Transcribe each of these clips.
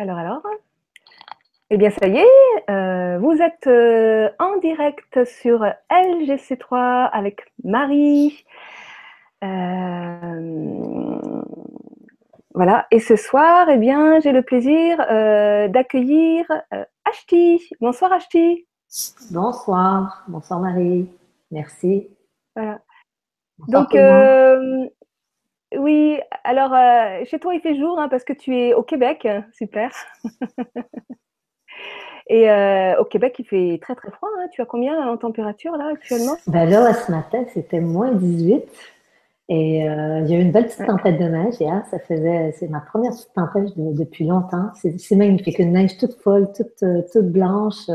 Alors, eh bien ça y est, vous êtes en direct sur LGC3 avec Marie. Voilà, et ce soir, eh bien, j'ai le plaisir d'accueillir Ashti. Bonsoir Ashti. Bonsoir, bonsoir Marie, merci. Voilà. Bonsoir Donc, tout le monde. oui, alors chez toi il fait jour hein, parce que tu es au Québec, super. Et au Québec il fait très très froid, hein. Tu as combien en température là actuellement? Ben là, ce matin, c'était -18 et il y a eu une belle petite Ouais. tempête de neige hier. C'est ma première petite tempête depuis longtemps. C'est magnifique, une neige toute folle, toute blanche.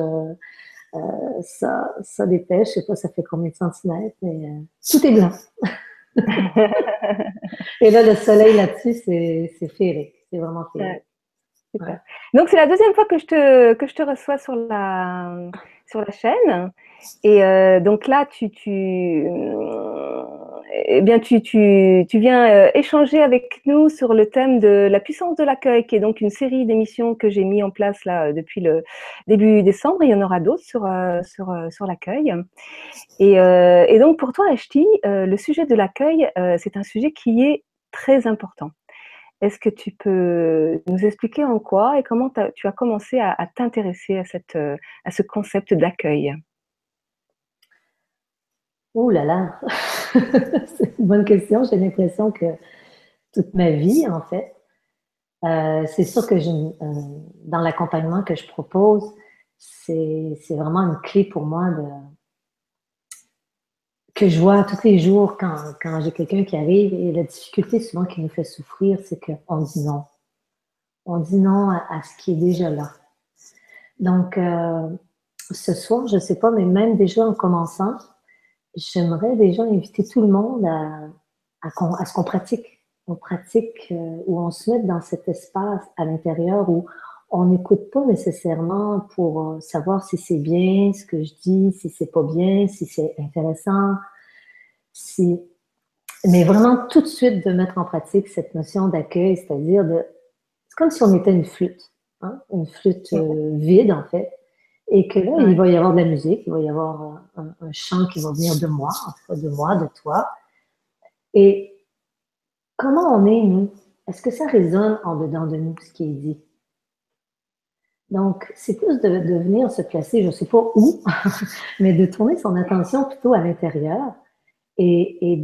Ça dépêche, je sais pas, ça fait combien de centimètres, mais tout est blanc. Et là, le soleil là-dessus, c'est féerique, c'est vraiment féerique. Ouais, super. Ouais. Donc c'est la deuxième fois que je te reçois sur la chaîne. Et donc là, eh bien, tu viens échanger avec nous sur le thème de la puissance de l'accueil, qui est donc une série d'émissions que j'ai mis en place là depuis le début décembre. Il y en aura d'autres sur l'accueil. Et donc pour toi, Ashti, le sujet de l'accueil, c'est un sujet qui est très important. Est-ce que tu peux nous expliquer en quoi et comment tu as commencé à t'intéresser à ce concept d'accueil? Ouh là là, c'est une bonne question. J'ai l'impression que toute ma vie, en fait, c'est sûr que dans l'accompagnement que je propose, c'est vraiment une clé pour moi que je vois tous les jours quand j'ai quelqu'un qui arrive. Et la difficulté souvent qui nous fait souffrir, c'est qu'on dit non. On dit non à ce qui est déjà là. Donc, ce soir, je sais pas, mais même déjà en commençant, j'aimerais déjà inviter tout le monde à ce qu'on pratique. On pratique, où on se met dans cet espace à l'intérieur où on n'écoute pas nécessairement pour savoir si c'est bien ce que je dis, si c'est pas bien, si c'est intéressant, si... mais vraiment tout de suite de mettre en pratique cette notion d'accueil, c'est-à-dire c'est comme si on était une flûte, hein? Une flûte vide en fait, et que là, il Ouais. va y avoir de la musique, il va y avoir un chant qui va venir de moi, en tout cas de moi, de toi. Et comment on est, nous? Est-ce que ça résonne en dedans de nous, ce qui est dit? Donc, c'est plus de venir se placer, je ne sais pas où, mais de tourner son attention plutôt à l'intérieur et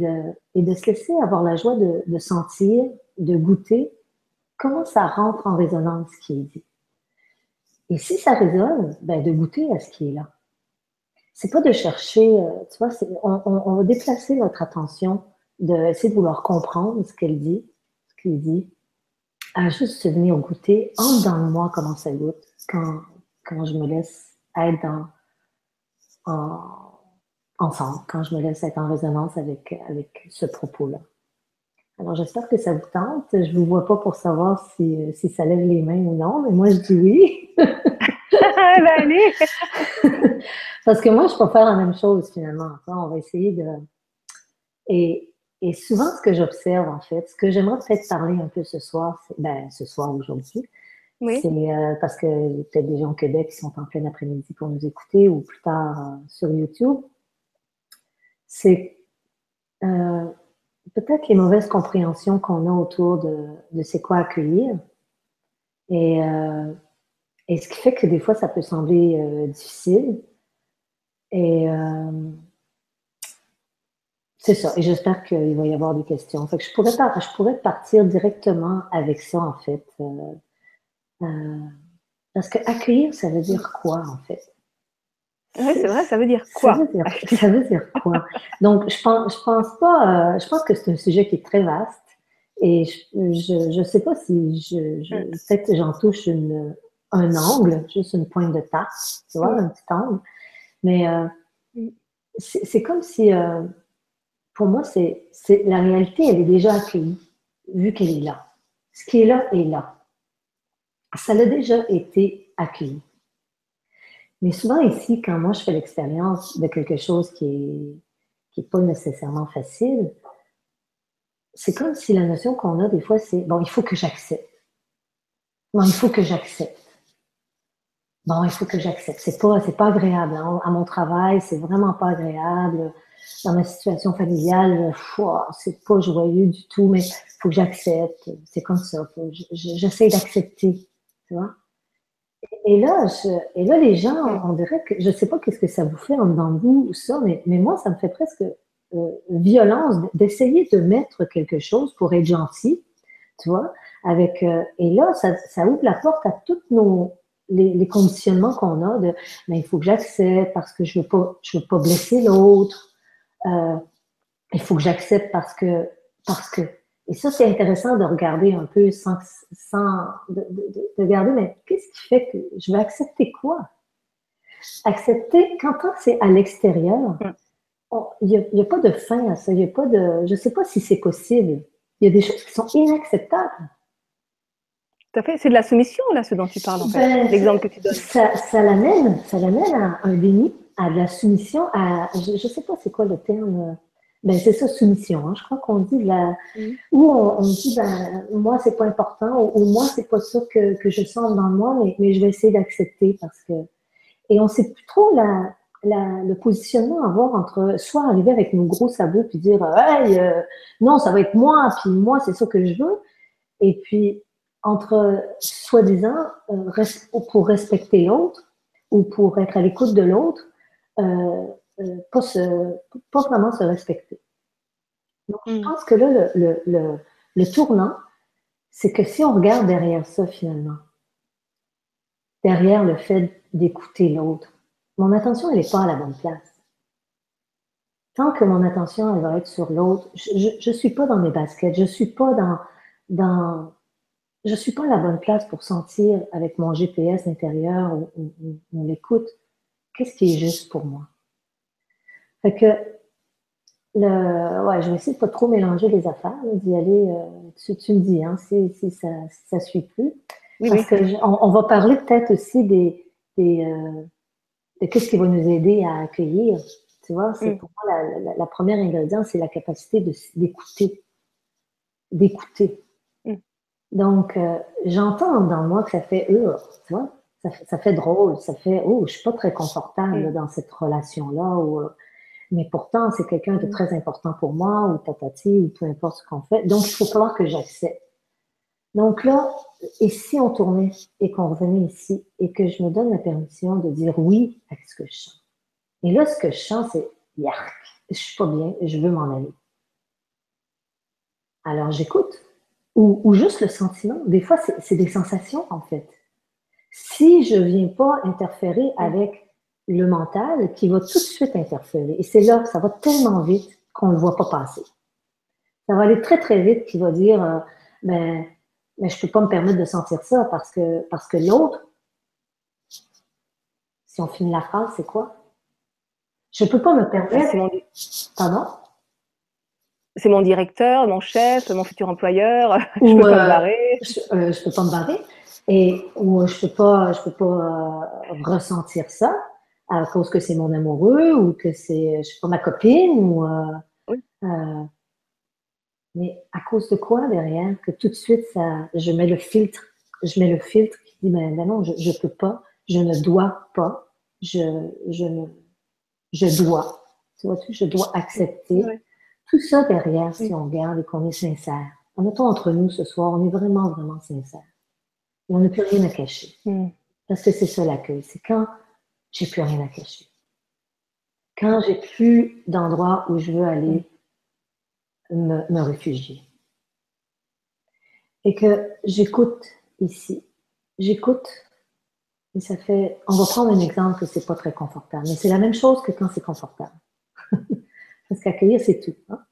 de se laisser avoir la joie de sentir, de goûter comment ça rentre en résonance, ce qui est dit. Et si ça résonne, ben de goûter à ce qui est là. C'est pas de chercher, tu vois, on va déplacer notre attention, de essayer de vouloir comprendre ce qu'elle dit, ce qu'il dit, à juste venir goûter en dedans de moi comment ça goûte quand je me laisse être en, ensemble, quand je me laisse être en résonance avec ce propos-là. Alors j'espère que ça vous tente. Je vous vois pas pour savoir si ça lève les mains ou non, mais moi je dis oui. Ben allez. Parce que moi, je préfère la même chose finalement. On va essayer de... Et souvent, ce que j'observe en fait, ce que j'aimerais peut-être parler un peu ce soir, ce soir aujourd'hui, c'est Oui. parce que y a peut-être des gens au Québec qui sont en plein après-midi pour nous écouter ou plus tard sur YouTube, c'est euh, peut-être les mauvaises compréhensions qu'on a autour de c'est quoi accueillir. Et, euh, et ce qui fait que des fois, ça peut sembler difficile. Et c'est ça. Et j'espère qu'il va y avoir des questions. Fait que je pourrais partir directement avec ça, en fait. Euh, parce que accueillir, ça veut dire quoi, en fait? Oui, c'est vrai, ça veut dire Ça quoi, veut dire, acheter? ça veut dire quoi? Donc, je pense pas, je pense que c'est un sujet qui est très vaste. Et je sais pas si peut-être que j'en touche un angle, juste une pointe de tarte, tu vois, un petit angle. Mais c'est comme si, pour moi, la réalité, elle est déjà accueillie, vu qu'elle est là. Ce qui est là est là. Ça l'a déjà été accueilli. Mais souvent ici, quand moi je fais l'expérience de quelque chose qui est pas nécessairement facile, c'est comme si la notion qu'on a des fois, c'est bon, il faut que j'accepte. Bon, il faut que j'accepte. Bon, il faut que j'accepte. C'est pas agréable. Hein. À mon travail, c'est vraiment pas agréable. Dans ma situation familiale, c'est pas joyeux du tout, mais il faut que j'accepte. C'est comme ça. J'essaie d'accepter. Tu vois? Et là, les gens, on dirait que, je sais pas qu'est-ce que ça vous fait en dedans de vous ou ça, mais moi, ça me fait presque violence d'essayer de mettre quelque chose pour être gentil, tu vois, et là, ça ouvre la porte à toutes les conditionnements qu'on a de, mais il faut que j'accepte parce que je veux pas blesser l'autre, euh, il faut que j'accepte parce que, et ça, c'est intéressant de regarder un peu de regarder, mais qu'est-ce qui fait que je vais accepter quoi? Accepter, quand c'est à l'extérieur, il n'y a pas de fin à ça, il y a pas de, je ne sais pas si c'est possible. Il y a des choses qui sont inacceptables. Tout à fait. C'est de la soumission, là, ce dont tu parles, en fait. Ben, L'exemple que tu donnes. ça l'amène à un déni, à de la soumission, à, je ne sais pas c'est quoi le terme, ben c'est ça, soumission. Hein. Je crois qu'on dit où on dit, ben, moi, c'est pas important, ou moi, c'est pas ça que je sens dans moi, mais je vais essayer d'accepter parce que, et on sait plus trop le positionnement à avoir entre soit arriver avec nos gros sabots puis dire, hey, non, ça va être moi, puis moi, c'est ça que je veux, et puis entre soi-disant pour respecter l'autre ou pour être à l'écoute de l'autre, euh, pas vraiment se respecter. Donc, je pense que là, le tournant, c'est que si on regarde derrière ça, finalement, derrière le fait d'écouter l'autre, mon attention, elle n'est pas à la bonne place. Tant que mon attention, elle va être sur l'autre, je suis pas dans mes baskets, je suis pas je suis pas à la bonne place pour sentir avec mon GPS intérieur ou l'écoute, qu'est-ce qui est juste pour moi. Fait que ouais, je vais essayer de pas trop mélanger les affaires, d'y aller, tu me dis, hein, si ça suit plus. Oui, Parce oui. que on va parler peut-être aussi de qu'est-ce qui va nous aider à accueillir. Tu vois, c'est pour moi la première ingrédient, c'est la capacité d'écouter. D'écouter. Donc, j'entends dans moi que ça fait tu vois, ça fait drôle, ça fait je suis pas très confortable là, dans cette relation-là. Mais pourtant, c'est quelqu'un de très important pour moi, ou tatati, ou peu importe ce qu'on fait. Donc, il faut falloir que j'accepte. Donc là, et si on tournait et qu'on revenait ici et que je me donne la permission de dire oui à ce que je sens. Et là, ce que je sens, c'est yark, je suis pas bien, je veux m'en aller. Alors j'écoute. Ou juste le sentiment. Des fois, c'est des sensations, en fait. Si je viens pas interférer avec le mental, qui va tout de suite interférer. Et c'est là que ça va tellement vite qu'on ne le voit pas passer. Ça va aller très, très vite qui va dire, ben, je peux pas me permettre de sentir ça parce que l'autre, si on finit la phrase, c'est quoi? Je peux pas me permettre. Pardon? C'est mon directeur, mon chef, mon futur employeur. Je peux pas me barrer. Je peux pas me barrer. Ou je peux pas ressentir ça à cause que c'est mon amoureux ou que c'est, je sais pas, ma copine Oui. Mais à cause de quoi derrière que tout de suite je mets le filtre qui dit ben non, je peux pas, je ne dois pas, je dois, tu vois, je dois accepter. Ouais. Tout ça derrière, si on regarde et qu'on est sincère. Mettons entre nous ce soir, on est vraiment, vraiment sincère. Et on n'a plus rien à cacher. Parce que c'est ça l'accueil, c'est quand j'ai plus rien à cacher. Quand j'ai plus d'endroit où je veux aller me réfugier. Et que j'écoute ici. J'écoute. Et ça fait. On va prendre un exemple que c'est pas très confortable. Mais c'est la même chose que quand c'est confortable. Parce qu'accueillir, c'est tout. Hein?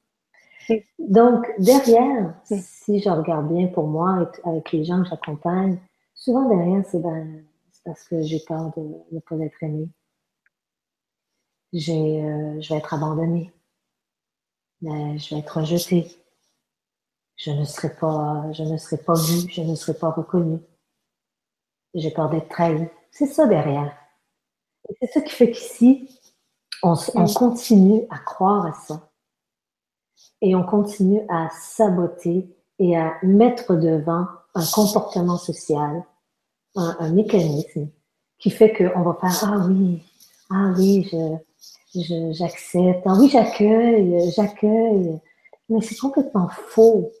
Donc, derrière, si je regarde bien pour moi, avec les gens que j'accompagne, souvent derrière, c'est parce que j'ai peur de ne pas être aimée. Je vais être abandonnée. Je vais être rejetée. Je ne serai pas vue, je ne serai pas reconnue. J'ai peur d'être trahie. C'est ça derrière. Et c'est ça qui fait qu'ici, on continue à croire à ça. Et on continue à saboter et à mettre devant un comportement social un mécanisme qui fait qu'on va faire ah oui, j'accepte, ah oui, j'accueille. Mais c'est complètement faux,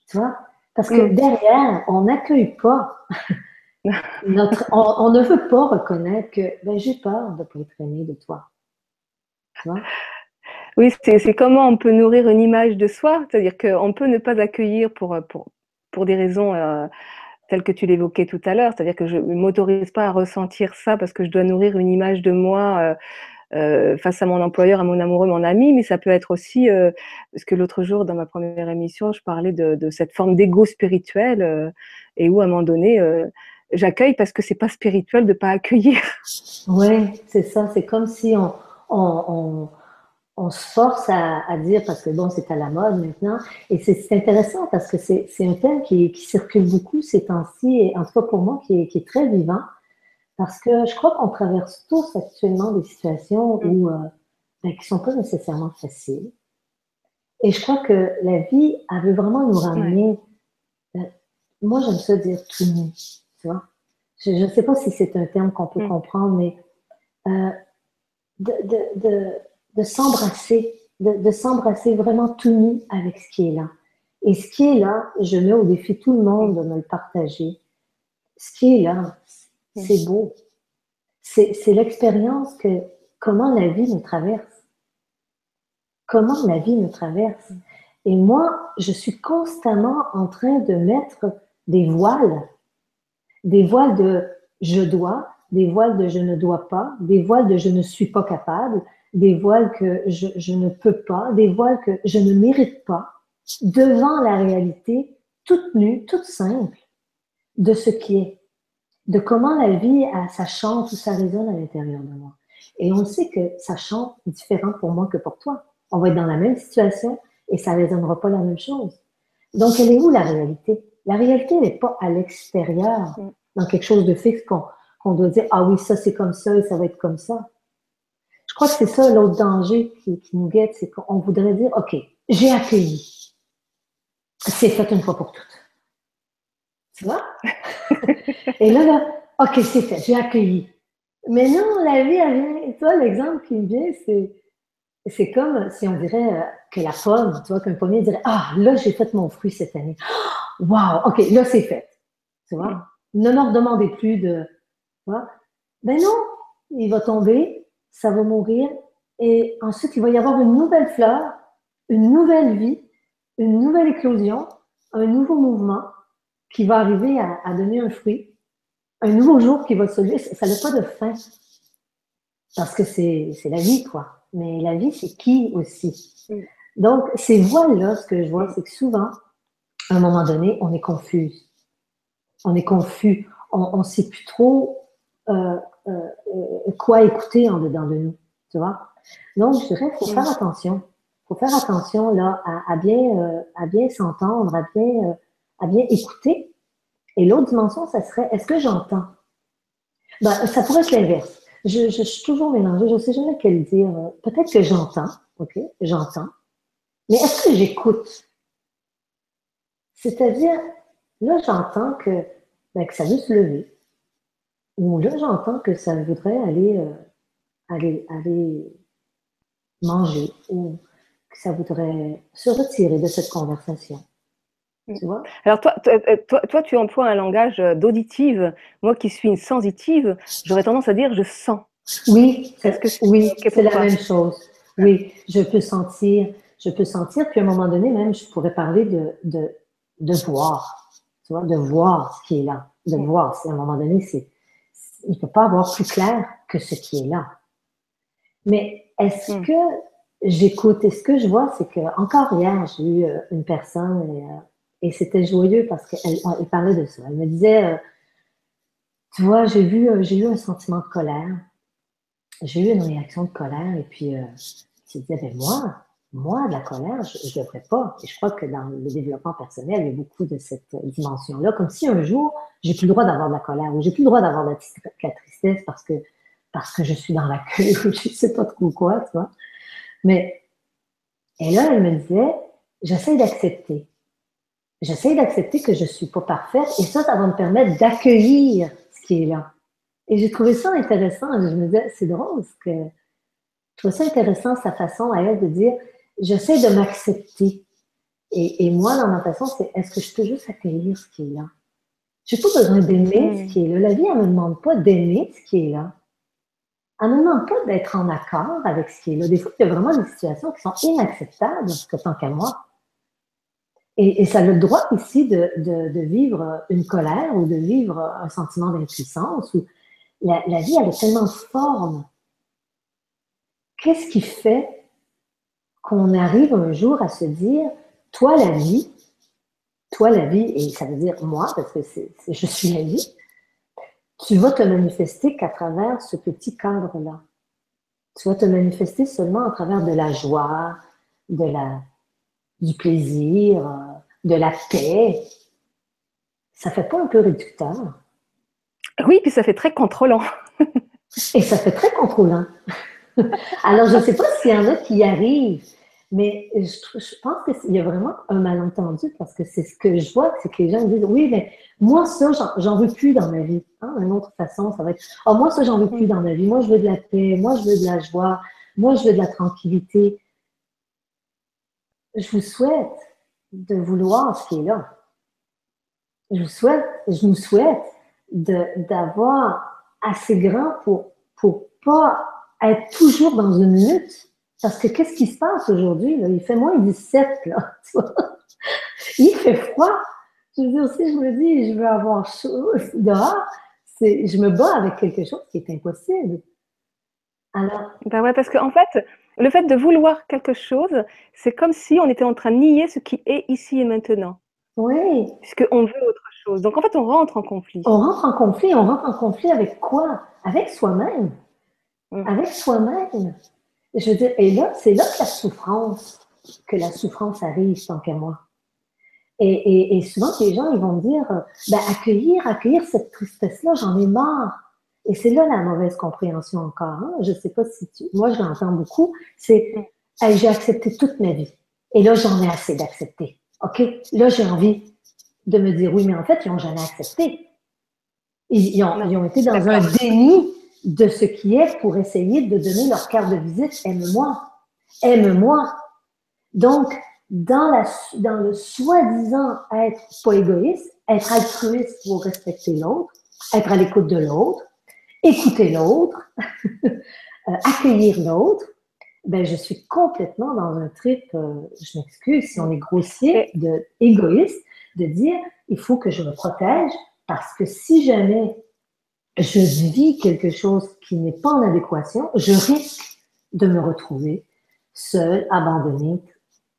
tu vois? Parce que derrière, on n'accueille pas on ne veut pas reconnaître que ben, j'ai peur de ne pas être aimé de toi, tu vois? Oui, c'est comment on peut nourrir une image de soi, c'est-à-dire qu'on peut ne pas accueillir pour des raisons telles que tu l'évoquais tout à l'heure, c'est-à-dire que je ne m'autorise pas à ressentir ça parce que je dois nourrir une image de moi face à mon employeur, à mon amoureux, mon ami, mais ça peut être aussi, parce que l'autre jour, dans ma première émission, je parlais de cette forme d'ego spirituel et où, à un moment donné, j'accueille parce que c'est pas spirituel de pas accueillir. Oui, c'est ça. C'est comme si on, on se force à dire, parce que bon, c'est à la mode maintenant, et c'est intéressant parce que c'est un thème qui circule beaucoup ces temps-ci, et en tout cas pour moi, qui est très vivant, parce que je crois qu'on traverse tous actuellement des situations où, ben, qui sont pas nécessairement faciles. Et je crois que la vie, elle veut vraiment nous Ouais. ramener, euh, moi j'aime ça dire tout nu, tu vois. Je ne sais pas si c'est un terme qu'on peut Mm. comprendre, mais euh, de, de, de, de s'embrasser vraiment tout nu avec ce qui est là. Et ce qui est là, je mets au défi tout le monde Mm. de me le partager. Ce qui est là, Mm. c'est beau. C'est l'expérience que comment la vie nous traverse. Comment la vie nous traverse. Et moi, je suis constamment en train de mettre des voiles de je dois, des voiles de je ne dois pas, des voiles de je ne suis pas capable, des voiles que je ne peux pas, des voiles que je ne mérite pas, devant la réalité toute nue, toute simple de ce qui est, de comment la vie, ça chante ou ça résonne à l'intérieur de moi. Et on sait que ça chante différent pour moi que pour toi. On va être dans la même situation et ça ne résonnera pas la même chose. Donc, elle est où la réalité? La réalité, elle n'est pas à l'extérieur, Mm. dans quelque chose de fixe qu'on doit dire, ah oui, ça c'est comme ça et ça va être comme ça. Je crois que c'est ça l'autre danger qui nous guette, c'est qu'on voudrait dire, OK, j'ai accueilli. C'est fait une fois pour toutes. Tu vois? Et là, OK, c'est fait, j'ai accueilli. Mais non, la vie, elle vient. Toi, l'exemple qui me vient, c'est comme si on dirait que la pomme, tu vois, qu'un pommier dirait, ah, là, j'ai fait mon fruit cette année. Wow, OK, là, c'est fait. Tu Mm. vois? Ne me redemandez plus de. Tu vois? Ben non, il va tomber, ça va mourir, et ensuite, il va y avoir une nouvelle fleur, une nouvelle vie, une nouvelle éclosion, un nouveau mouvement qui va arriver à donner un fruit, un nouveau jour qui va se lever. Ça n'a pas de fin, parce que c'est la vie, quoi. Mais la vie, c'est qui aussi? Mm. Donc, ces voiles-là, ce que je vois, Mm. c'est que souvent, à un moment donné, on est confuse. On est confus. On ne sait plus trop euh, quoi écouter en dedans de nous. Tu vois? Donc, je dirais qu'il faut faire Mm. attention. Il faut faire attention là, à bien s'entendre, à bien écouter. Et l'autre dimension, ça serait, est-ce que j'entends? Ben, ça pourrait être l'inverse. Je suis toujours mélangée, je ne sais jamais quel dire. Peut-être que j'entends, OK, j'entends, mais est-ce que j'écoute? C'est-à-dire, là, j'entends ben, que ça veut se lever, ou là, j'entends que ça voudrait aller manger, ou que ça voudrait se retirer de cette conversation. Mm. Tu vois? Alors toi, tu emploies un langage d'auditive. Moi qui suis une sensitive, j'aurais tendance à dire je sens. Oui, Est-ce que c'est oui, OK c'est pour la toi? même chose. Oui, je peux sentir, puis à un moment donné, même, je pourrais parler de voir, tu vois, de voir ce qui est là, de Mm. voir. À un moment donné, il ne peut pas avoir plus clair que ce qui est là. Mais est-ce Mm. que j'écoute? Et ce que je vois, c'est que encore hier, j'ai eu une personne et c'était joyeux parce qu'elle parlait de ça. Elle me disait, tu vois, j'ai eu un sentiment de colère. J'ai eu une réaction de colère et puis je me disais, ben moi, de la colère, je ne devrais pas. Et je crois que dans le développement personnel, il y a beaucoup de cette dimension-là, comme si un jour, j'ai plus le droit d'avoir de la colère ou j'ai plus le droit d'avoir de la tristesse parce que je suis dans l'accueil ou je ne sais pas trop quoi, tu vois. Mais, et là, elle me disait, j'essaie d'accepter. J'essaie d'accepter que je ne suis pas parfaite et ça va me permettre d'accueillir ce qui est là. Et j'ai trouvé ça intéressant. Je me disais, c'est drôle parce que je trouve ça intéressant sa façon à elle de dire, j'essaie de m'accepter. Et moi, dans ma façon, c'est est-ce que je peux juste accueillir ce qui est là? Je n'ai pas besoin d'aimer ce qui est là. La vie, elle ne me demande pas d'aimer ce qui est là. Elle ne me demande pas d'être en accord avec ce qui est là. Des fois, il y a vraiment des situations qui sont inacceptables, en tout cas tant qu'à moi. Et ça a le droit ici de vivre une colère ou de vivre un sentiment d'impuissance. Ou la vie, elle a tellement de formes. Qu'est-ce qui fait qu'on arrive un jour à se dire, toi la vie, et ça veut dire moi, parce que je suis la vie, tu vas te manifester qu'à travers ce petit cadre-là. Tu vas te manifester seulement à travers de la joie, du plaisir, de la paix. Ça fait pas un peu réducteur? Oui, puis ça fait très contrôlant. Et ça fait très contrôlant. Alors, je ne sais pas s'il y en a qui y arrivent, mais je pense qu'il y a vraiment un malentendu parce que c'est ce que je vois, c'est que les gens disent, oui, mais moi, ça, j'en veux plus dans ma vie. Hein? Une autre façon, ça va être, oh, moi, ça, j'en veux plus dans ma vie. Moi, je veux de la paix. Moi, je veux de la joie. Moi, je veux de la tranquillité. Je vous souhaite de vouloir ce qui est là. Je nous souhaite d'avoir assez grand pour pas être toujours dans une lutte. Parce que qu'est-ce qui se passe aujourd'hui? Il fait moins 17, là. Il fait froid. Je veux dire aussi, je me dis, je veux avoir chaud dehors. Je me bats avec quelque chose qui est impossible. Alors, Ben ouais, parce qu'en fait, le fait de vouloir quelque chose, c'est comme si on était en train de nier ce qui est ici et maintenant, oui, puisqu'on veut autre chose. Donc en fait, on rentre en conflit. on rentre en conflit avec quoi? Avec soi-même. Avec soi-même. Je veux dire, et là, c'est là que la souffrance arrive, tant qu'à moi. Et souvent, les gens, ils vont me dire, ben, accueillir cette tristesse-là, j'en ai marre. Et c'est là la mauvaise compréhension encore. Hein? Je sais pas si moi, je l'entends beaucoup. C'est, hey, j'ai accepté toute ma vie. Et là, j'en ai assez d'accepter. OK? Là, j'ai envie de me dire, oui, mais en fait, ils n'ont jamais accepté. Ils ont été dans un déni de ce qui est pour essayer de donner leur carte de visite. Aime-moi. Aime-moi. Donc, dans le soi-disant être pas égoïste, être altruiste pour respecter l'autre, être à l'écoute de l'autre, écouter l'autre, accueillir l'autre, ben, je suis complètement dans un trip, je m'excuse si on est grossier, égoïste, de dire, il faut que je me protège parce que si jamais je vis quelque chose qui n'est pas en adéquation, je risque de me retrouver seule, abandonnée,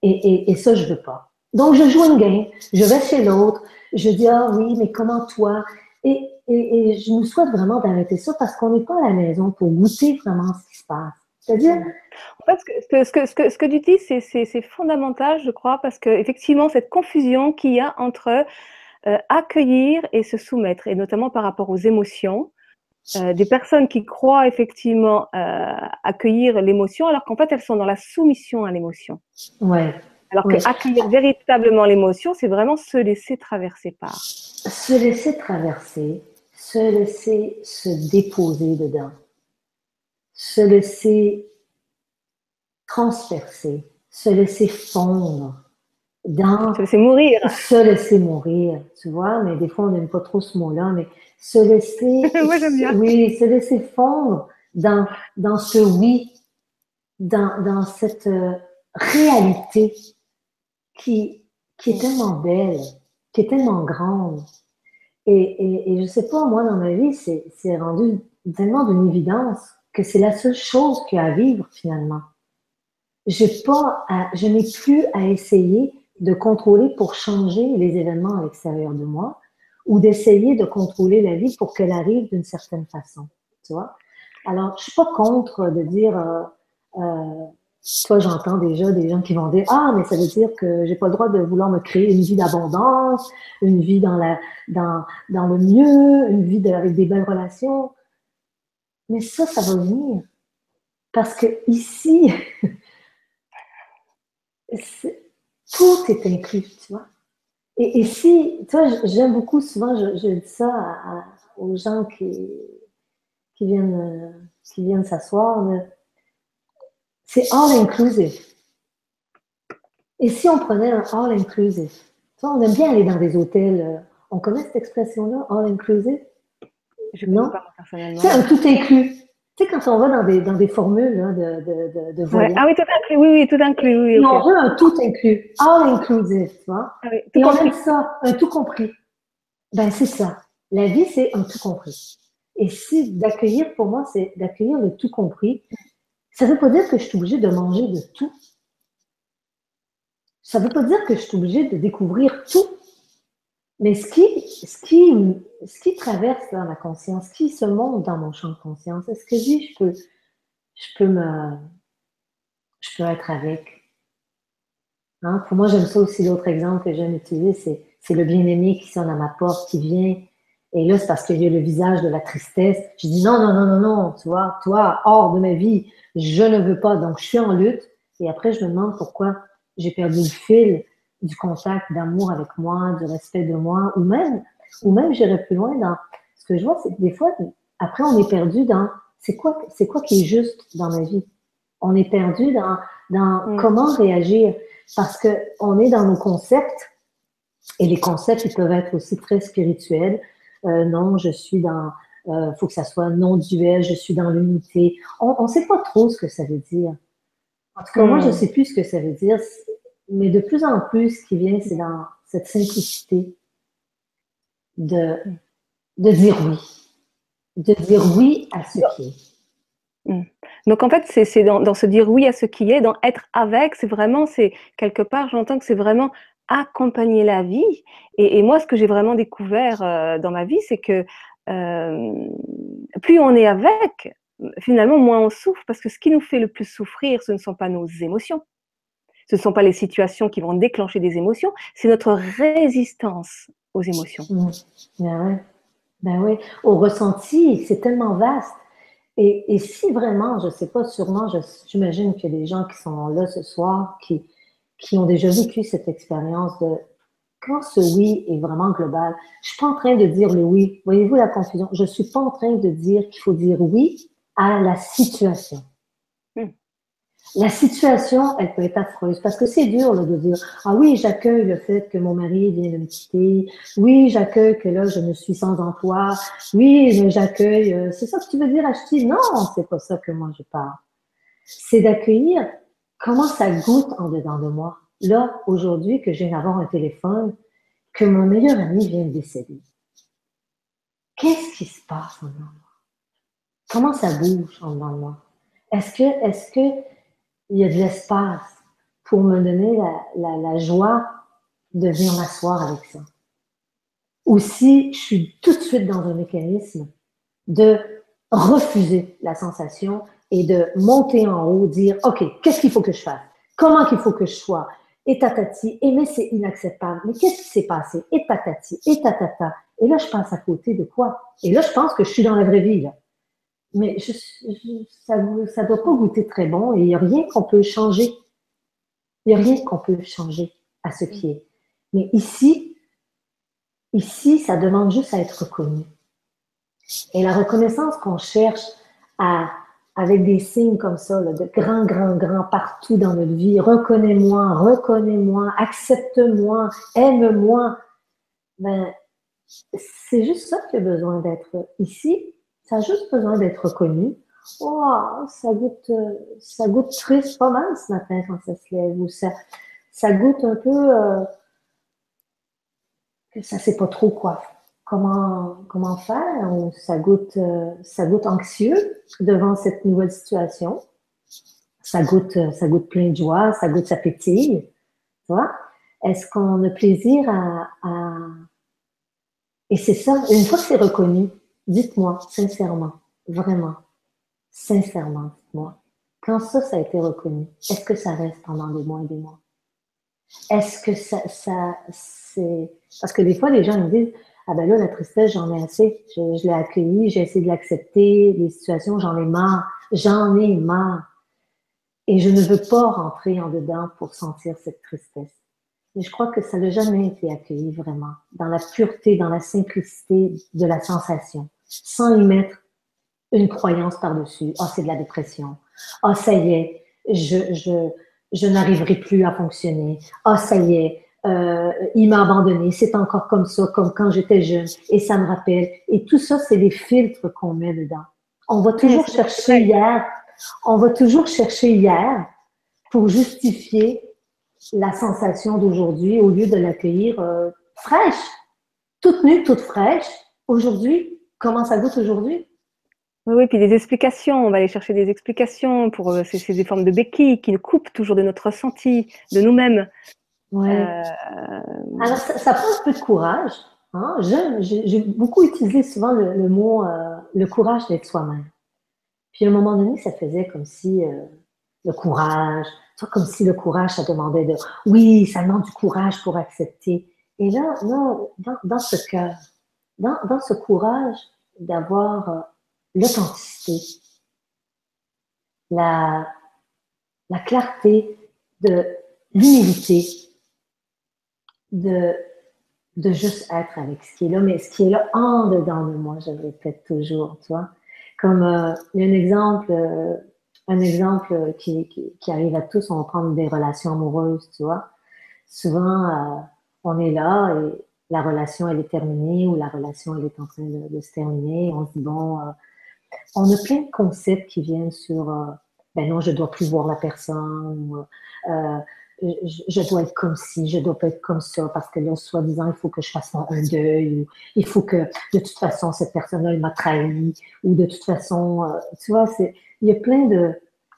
et ça, je veux pas. Donc, je joue une game, je vais chez l'autre, je dis, ah oui, mais comment toi? Et je nous souhaite vraiment d'arrêter ça parce qu'on n'est pas à la maison pour goûter vraiment ce qui se passe. C'est-à-dire, en fait, ce que tu dis, c'est fondamental, je crois, parce qu'effectivement, cette confusion qu'il y a entre accueillir et se soumettre, et notamment par rapport aux émotions, des personnes qui croient effectivement accueillir l'émotion, alors qu'en fait, elles sont dans la soumission à l'émotion. ouais, Alors ouais. qu'accueillir véritablement l'émotion, c'est vraiment se laisser traverser par. Se laisser traverser, se laisser se déposer dedans, se laisser transpercer, se laisser fondre dans Se laisser mourir. se laisser mourir, tu vois, mais des fois on n'aime pas trop ce mot-là, mais se laisser, Moi, j'aime bien. oui, se laisser fondre dans ce oui, dans cette réalité qui est tellement belle, qui est tellement grande. Et je sais pas, moi, dans ma vie, c'est rendu tellement d'une évidence que c'est la seule chose qu'il y a à vivre, finalement. Je n'ai plus à essayer de contrôler pour changer les événements à l'extérieur de moi ou d'essayer de contrôler la vie pour qu'elle arrive d'une certaine façon. Tu vois? Alors, je suis pas contre de dire, toi, j'entends déjà des gens qui vont dire, ah, mais ça veut dire que j'ai pas le droit de vouloir me créer une vie d'abondance, une vie dans le mieux, une vie avec des belles relations. Mais ça va venir. Parce que ici, tout est inclus, tu vois. Et si, tu vois, j'aime beaucoup, souvent, je dis ça aux gens qui viennent s'asseoir, c'est all inclusive. Et si on prenait un all inclusive? Tu vois, on aime bien aller dans des hôtels, on connaît cette expression-là, all inclusive? Je ne connais Non? pas moi, personnellement, C'est un non. tout inclus. Tu sais, quand on va dans des formules hein, de Ouais. voyage, Ah oui, tout inclus, oui, oui, tout inclus, oui, oui, et ok. on veut un tout inclus, all inclusive, tu vois? Ah oui, tout Et on aime compris. ça, un tout compris. Ben, c'est ça. La vie, c'est un tout compris. Et si d'accueillir, pour moi, c'est d'accueillir le tout compris, ça ne veut pas dire que je suis obligée de manger de tout. Ça ne veut pas dire que je suis obligée de découvrir tout. Mais ce qui traverse dans ma conscience, ce qui se monte dans mon champ de conscience, est-ce que oui, je peux être avec? Hein? Pour moi, j'aime ça aussi. L'autre exemple que j'aime utiliser, c'est le bien-aimé qui sonne à ma porte, qui vient. Et là, c'est parce qu'il y a le visage de la tristesse. Je dis non, non, non, non, non, tu vois, toi, hors de ma vie, je ne veux pas. Donc, je suis en lutte. Et après, je me demande pourquoi j'ai perdu le fil du contact d'amour avec moi, du respect de moi, ou même j'irais plus loin dans ce que je vois, c'est que des fois, après, on est perdu dans c'est quoi qui est juste dans ma vie? On est perdu dans Mm. comment réagir parce que on est dans nos concepts et les concepts, ils peuvent être aussi très spirituels. Non, je suis dans, faut que ça soit non duel, je suis dans l'unité. On ne sait pas trop ce que ça veut dire. En tout cas, moi, je ne Mm. sais plus ce que ça veut dire, mais de plus en plus, ce qui vient, c'est dans cette simplicité de, Mm. de dire oui, de dire oui à ce qui est. Mm. Donc en fait, c'est dans se dire oui à ce qui est, dans être avec, c'est vraiment, c'est quelque part, j'entends que c'est vraiment accompagner la vie. Et moi, ce que j'ai vraiment découvert dans ma vie, c'est que euh, plus on est avec, finalement, moins on souffre, parce que ce qui nous fait le plus souffrir, ce ne sont pas nos émotions, ce ne sont pas les situations qui vont déclencher des émotions, c'est notre résistance aux émotions. Mm. Ben ouais. Au ressenti, c'est tellement vaste. Et si vraiment, je ne sais pas, sûrement, j'imagine qu'il y a des gens qui sont là ce soir, qui ont déjà vécu cette expérience de quand ce oui est vraiment global. Je ne suis pas en train de dire le oui. Voyez-vous la confusion? Je ne suis pas en train de dire qu'il faut dire oui à la situation. Mm. La situation, elle peut être affreuse parce que c'est dur là, de dire ah oui, j'accueille le fait que mon mari vient de me quitter. Oui, j'accueille que là je me suis sans emploi. Oui, mais j'accueille. C'est ça que tu veux dire, Achille? Non, c'est pas ça que moi je parle. C'est d'accueillir comment ça goûte en dedans de moi. Là, aujourd'hui, que je viens d'avoir un téléphone, que mon meilleur ami vient de décéder. Qu'est-ce qui se passe en dedans de moi? Comment ça bouge en dedans de moi? Est-ce que il y a de l'espace pour me donner la joie de venir m'asseoir avec ça. Ou si je suis tout de suite dans un mécanisme de refuser la sensation et de monter en haut, dire, OK, qu'est-ce qu'il faut que je fasse? Comment qu'il faut que je sois? Et tatati, et mais c'est inacceptable. Mais qu'est-ce qui s'est passé? Et tatati, et tatata. Et là, je passe à côté de quoi? Et là, je pense que je suis dans la vraie vie, là. Mais ça ne doit pas goûter très bon et il n'y a rien qu'on peut changer. Il n'y a rien qu'on peut changer à ce qui est. Mais ici, ça demande juste à être reconnu. Et la reconnaissance qu'on cherche avec des signes comme ça, là, de grand, grand, grand partout dans notre vie, reconnais-moi, accepte-moi, aime-moi, ben, c'est juste ça qui a besoin d'être ici. Ça a juste besoin d'être reconnu. Oh, ça goûte triste pas mal ce matin quand ça se lève, ou ça goûte un peu que ça sait pas trop quoi, comment faire, ou ça goûte anxieux devant cette nouvelle situation. Ça goûte plein de joie, ça goûte, ça pétille, tu vois. Est-ce qu'on a plaisir Et c'est ça, une fois que c'est reconnu, dites-moi sincèrement, vraiment, sincèrement, dites-moi, quand ça a été reconnu, est-ce que ça reste pendant des mois et des mois? Est-ce que c'est... Parce que des fois, les gens me disent, ah ben là, la tristesse, j'en ai assez. Je l'ai accueillie, j'ai essayé de l'accepter. Les situations, j'en ai marre. J'en ai marre. Et je ne veux pas rentrer en dedans pour sentir cette tristesse. Mais je crois que ça n'a jamais été accueilli vraiment, dans la pureté, dans la simplicité de la sensation, sans y mettre une croyance par-dessus. Ah, c'est de la dépression. Ah, ça y est, je n'arriverai plus à fonctionner. Ah, ça y est, il m'a abandonné. C'est encore comme ça, comme quand j'étais jeune. Et ça me rappelle. Et tout ça, c'est des filtres qu'on met dedans. On va toujours chercher hier. On va toujours chercher hier pour justifier la sensation d'aujourd'hui au lieu de l'accueillir fraîche, toute nue, toute fraîche. Aujourd'hui, comment ça goûte aujourd'hui? Oui, puis des explications, on va aller chercher des explications pour c'est des formes de béquilles qui nous coupent toujours de notre ressenti, de nous-mêmes. Ouais. Alors, ça prend un peu de courage. Hein? J'ai beaucoup utilisé souvent le mot le courage d'être soi-même. Puis à un moment donné, ça faisait comme si le courage, comme si le courage, ça demandait de oui, ça demande du courage pour accepter. Et là, non, dans ce cœur, dans ce courage d'avoir l'authenticité, la, la clarté, de l'humilité, de, de juste être avec ce qui est là, mais ce qui est là en dedans de moi, je le répète toujours, tu vois. Comme il y a un exemple qui arrive à tous, on prend des relations amoureuses, tu vois. Souvent, on est là et la relation, elle est terminée ou la relation, elle est en train de se terminer. On se dit, bon, on a plein de concepts qui viennent sur, ben non, je dois plus voir la personne, ou, je dois être comme ci, je dois pas être comme ça, parce que là, soi-disant, il faut que je fasse un deuil, ou il faut que, de toute façon, cette personne-là, elle m'a trahi, ou de toute façon, tu vois, il y a plein de...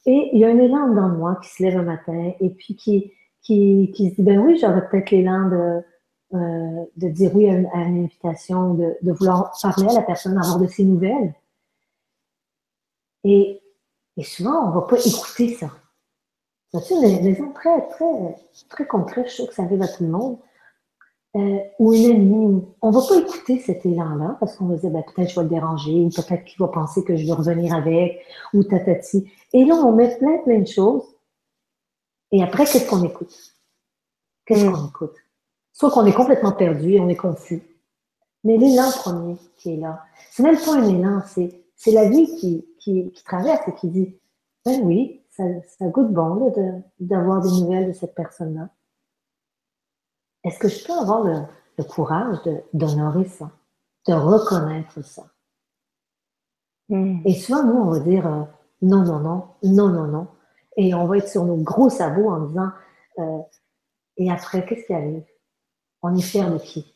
Et il y a un élan dans moi qui se lève un matin, et puis qui se dit, ben oui, j'aurais peut-être l'élan de dire oui à une invitation, de vouloir parler à la personne, avoir de ses nouvelles. Et, et souvent, on ne va pas écouter ça. C'est une raison très, très, très concrète, je suis sûre que ça arrive à tout le monde. Ou une amie, on ne va pas écouter cet élan-là parce qu'on va se dire, ben, peut-être je vais le déranger, ou peut-être qu'il va penser que je vais revenir avec, ou tatati. Et là, on met plein, plein de choses. Et après, qu'est-ce qu'on écoute? Qu'est-ce qu'on écoute? Soit qu'on est complètement perdu et on est confus. Mais l'élan premier qui est là, c'est même pas un élan, c'est la vie qui traverse et qui dit, ben oui, ça goûte bon d'avoir des nouvelles de cette personne-là. Est-ce que je peux avoir le courage d'honorer ça, de reconnaître ça? Et souvent, nous, on va dire non, non, non, non, non, non. Et on va être sur nos gros sabots en disant et après, qu'est-ce qui arrive? On est fier de qui?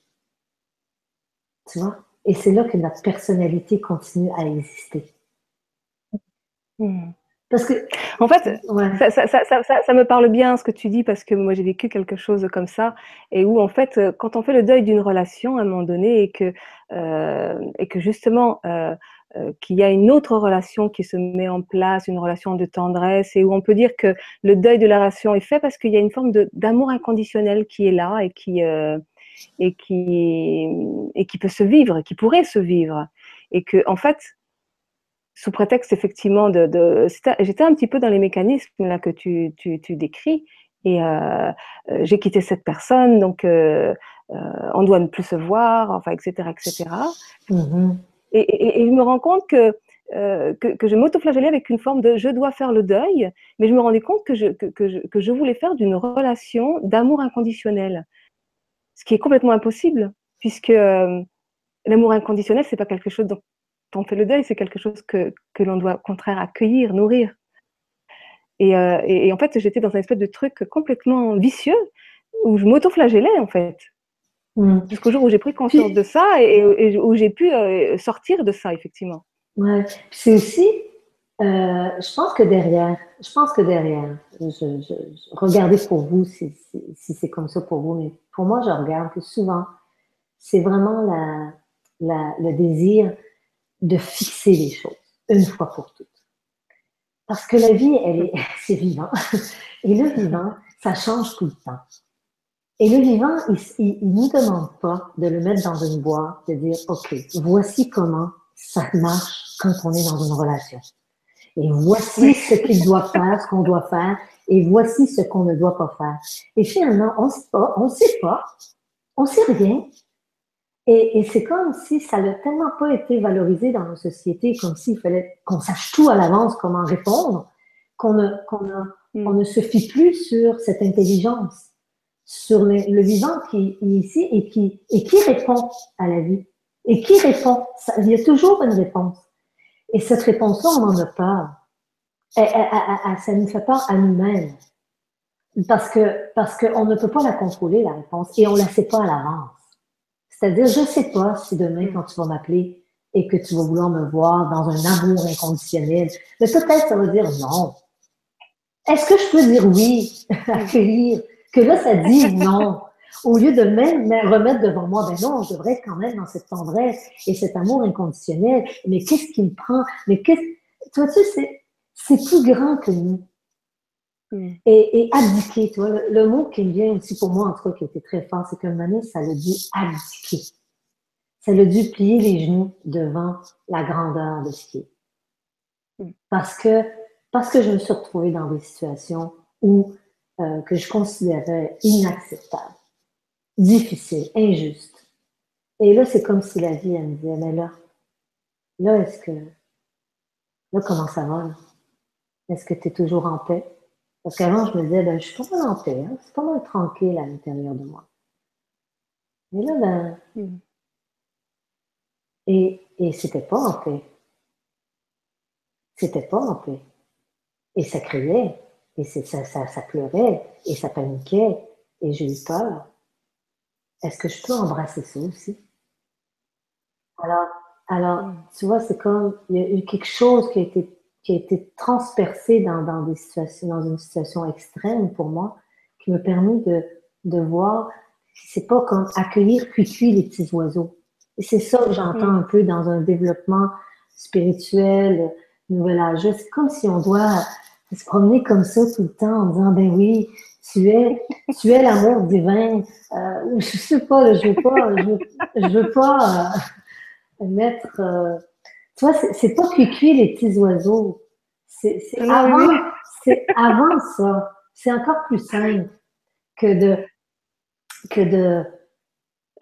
Tu vois? Et c'est là que notre personnalité continue à exister. Parce que, en fait, ouais. ça me parle bien ce que tu dis, parce que moi j'ai vécu quelque chose comme ça, et où en fait, quand on fait le deuil d'une relation à un moment donné, et que justement qu'il y a une autre relation qui se met en place, une relation de tendresse, et où on peut dire que le deuil de la relation est fait parce qu'il y a une forme d'amour inconditionnel qui est là et qui peut se vivre, qui pourrait se vivre, et que en fait, sous prétexte effectivement j'étais un petit peu dans les mécanismes là que tu décris, et j'ai quitté cette personne, donc on doit ne plus se voir, enfin, etc., etc. Et je me rends compte que je m'auto-flagellais avec une forme de je dois faire le deuil, mais je me rendais compte que je voulais faire d'une relation d'amour inconditionnel, ce qui est complètement impossible, puisque l'amour inconditionnel, c'est pas quelque chose dont on fait le deuil, c'est quelque chose que l'on doit au contraire accueillir, nourrir. Et en fait, j'étais dans un espèce de truc complètement vicieux où je m'auto-flagellais en fait. Jusqu'au jour où j'ai pris conscience de ça et où j'ai pu sortir de ça, effectivement. Ouais. C'est aussi, je pense que derrière, regardez pour vous si c'est comme ça pour vous, mais pour moi, je regarde que souvent, c'est vraiment le désir de fixer les choses une fois pour toutes. Parce que la vie, c'est vivant. Et le vivant, ça change tout le temps. Et le vivant, il ne nous demande pas de le mettre dans une boîte, de dire, OK, voici comment ça marche quand on est dans une relation. Et voici ce qu'il doit faire, ce qu'on doit faire, et voici ce qu'on ne doit pas faire. Et finalement, on ne sait pas, on sait rien. Et c'est comme si ça n'a tellement pas été valorisé dans nos sociétés, comme s'il fallait qu'on sache tout à l'avance comment répondre, on ne se fie plus sur cette intelligence, sur le vivant qui est ici et qui répond à la vie. Et qui répond. Il y a toujours une réponse. Et cette réponse-là, on en a peur. Ça nous fait peur à nous-mêmes. Parce qu'on ne peut pas la contrôler, la réponse, et on ne la sait pas à l'avance. C'est-à-dire, je ne sais pas si demain, quand tu vas m'appeler et que tu vas vouloir me voir dans un amour inconditionnel, mais peut-être ça va dire non. Est-ce que je peux dire oui, accueillir, que là, ça dit non, au lieu de même me remettre devant moi, ben non, je devrais être quand même dans cette tendresse et cet amour inconditionnel, mais qu'est-ce qui me prend, mais tu vois, c'est plus grand que nous. Et abdiquer, tu vois, le mot qui me vient aussi pour moi, en tout cas, qui était très fort, c'est qu'un moment donné, ça l'a dû abdiquer. Ça l'a dû plier les genoux devant la grandeur de ce qui est. Parce que je me suis retrouvée dans des situations que je considérais inacceptables, difficiles, injustes. Et là, c'est comme si la vie, elle me disait, mais là, comment ça va, là? Est-ce que tu es toujours en paix? Parce qu'avant, je me disais, ben, je suis pas mal en paix, hein? C'est pas mal tranquille à l'intérieur de moi. Mais là, et c'était pas en paix. C'était pas en paix. Et ça criait, et ça pleurait, et ça paniquait, et j'ai eu peur. Est-ce que je peux embrasser ça aussi? Alors, tu vois, c'est comme, il y a eu quelque chose qui a été transpercé dans des situations, dans une situation extrême pour moi, qui m'a permis de voir, c'est pas comme accueillir cuit les petits oiseaux. Et c'est ça que j'entends un peu dans un développement spirituel, nouvel âge. C'est comme si on doit se promener comme ça tout le temps en disant, ben oui, tu es l'amour divin. Je sais pas, je veux pas mettre. Tu vois, c'est pas cuit les petits oiseaux. C'est avant ça. C'est encore plus simple que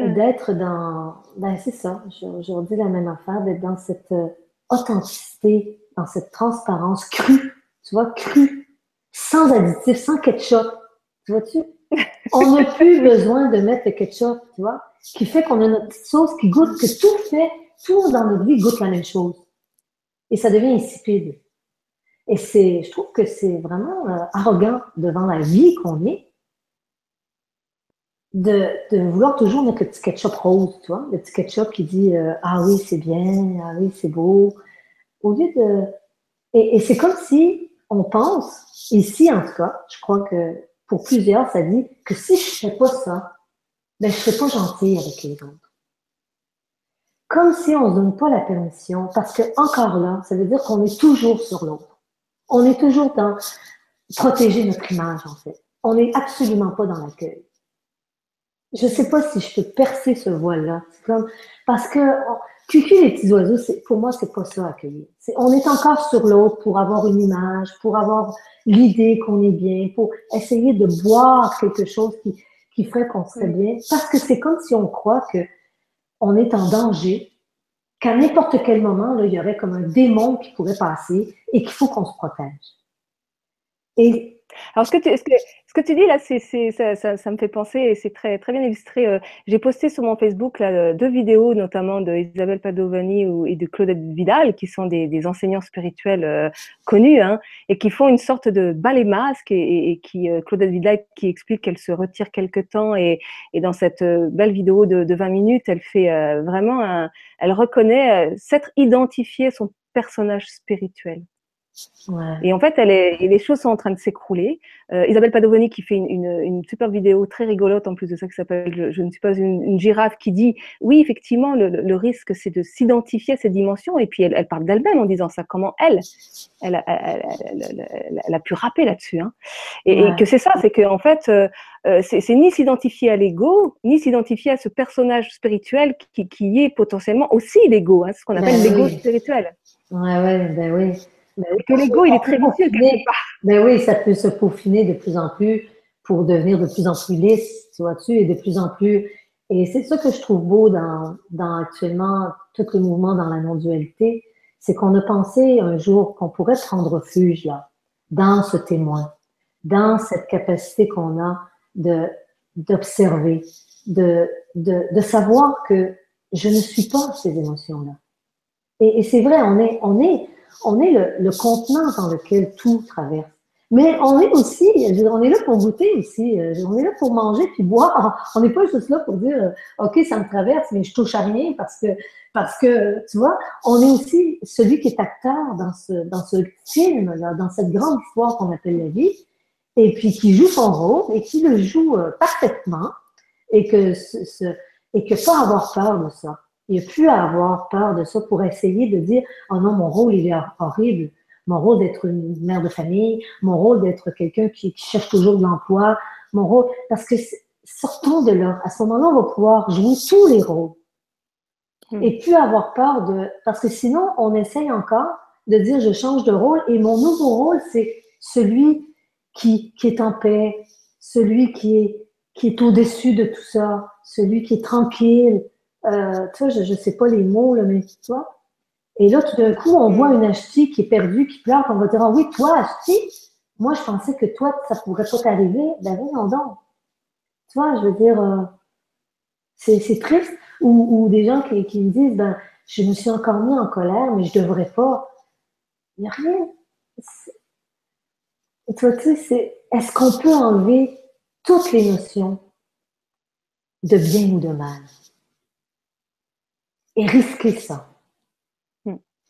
d'être dans. Ben c'est ça. Je redis la même affaire, d'être dans cette authenticité, dans cette transparence crue. Tu vois, crue, sans additifs, sans ketchup. Tu vois-tu? On n'a plus besoin de mettre le ketchup, tu vois, qui fait qu'on a notre petite sauce qui goûte, que tout dans notre vie goûte la même chose. Et ça devient insipide. Et je trouve que c'est vraiment arrogant devant la vie qu'on est de vouloir toujours mettre le petit ketchup rose, tu vois, le petit ketchup qui dit ah oui, c'est bien, ah oui, c'est beau. Au lieu de. Et c'est comme si on pense, ici en tout cas, je crois que pour plusieurs, ça dit que si je ne fais pas ça, ben, je ne serai pas gentille avec les autres. Comme si on ne donne pas la permission, parce que encore là, ça veut dire qu'on est toujours sur l'autre. On est toujours dans protéger notre image, en fait. On n'est absolument pas dans l'accueil. Je ne sais pas si je peux percer ce voile-là. C'est comme, parce que cucu les petits oiseaux, pour moi, c'est pas ça accueillir. On est encore sur l'autre pour avoir une image, pour avoir l'idée qu'on est bien, pour essayer de boire quelque chose qui ferait qu'on serait bien. Parce que c'est comme si on croit que on est en danger, qu'à n'importe quel moment, là, il y aurait comme un démon qui pourrait passer et qu'il faut qu'on se protège. Et alors, ce que tu dis là, ça me fait penser, et c'est très, très bien illustré. J'ai posté sur mon Facebook là, 2 vidéos, notamment de Isabelle Padovani et de Claudette Vidal, qui sont des enseignants spirituels connus, hein, et qui font une sorte de balai masque, et qui Claudette Vidal qui explique qu'elle se retire quelque temps, et dans cette belle vidéo de 20 minutes, elle fait vraiment, elle reconnaît s'être identifié son personnage spirituel. ouais. Et en fait, les choses sont en train de s'écrouler. Isabelle Padovani qui fait une super vidéo très rigolote en plus de ça qui s'appelle je ne suis pas une girafe, qui dit oui, effectivement, le risque c'est de s'identifier à cette dimension, et puis elle parle d'elle-même en disant ça, comment elle a pu rapper là-dessus. Hein. Et que c'est ça, c'est qu'en fait, c'est ni s'identifier à l'ego, ni s'identifier à ce personnage spirituel qui est potentiellement aussi l'ego, hein, ce qu'on appelle l'ego spirituel. Ouais, ben oui. Ben Et que l'ego, il est très vicieux quelque part. ben oui, ça peut se peaufiner de plus en plus pour devenir de plus en plus lisse, tu vois-tu, et de plus en plus. Et c'est ça que je trouve beau dans actuellement tous les mouvements dans la non-dualité, c'est qu'on a pensé un jour qu'on pourrait prendre refuge là, dans ce témoin, dans cette capacité qu'on a de d'observer, de savoir que je ne suis pas ces émotions-là. Et c'est vrai, on est le contenant dans lequel tout traverse. Mais on est aussi, on est là pour goûter aussi, on est là pour manger puis boire. On n'est pas juste là pour dire, OK, ça me traverse, mais je touche à rien parce que, tu vois, on est aussi celui qui est acteur dans ce film, là, dans cette grande histoire qu'on appelle la vie, et puis qui joue son rôle et qui le joue parfaitement, et que, et que pas avoir peur de ça. Il n'y a plus à avoir peur de ça pour essayer de dire, oh non, mon rôle, il est horrible. Mon rôle d'être une mère de famille, mon rôle d'être quelqu'un qui cherche toujours de l'emploi, mon rôle, parce que sortons de là. À ce moment-là, on va pouvoir jouer tous les rôles et plus avoir peur de, parce que sinon, on essaye encore de dire, je change de rôle et mon nouveau rôle, c'est celui qui est en paix, celui qui est au-dessus de tout ça, celui qui est tranquille. Tu vois, je sais pas les mots, là, mais tu vois. Et là, tout d'un coup, on voit une Ashti qui est perdue, qui pleure, on va dire, ah oui, toi, Ashti, moi, je pensais que toi, ça pourrait pas t'arriver. Ben oui, non, donc. Tu vois, je veux dire, c'est triste. Ou des gens qui me disent, ben, je me suis encore mis en colère, mais je devrais pas. Il n'y a rien. Tu vois, tu sais, est-ce qu'on peut enlever toutes les notions de bien ou de mal et risquer ça?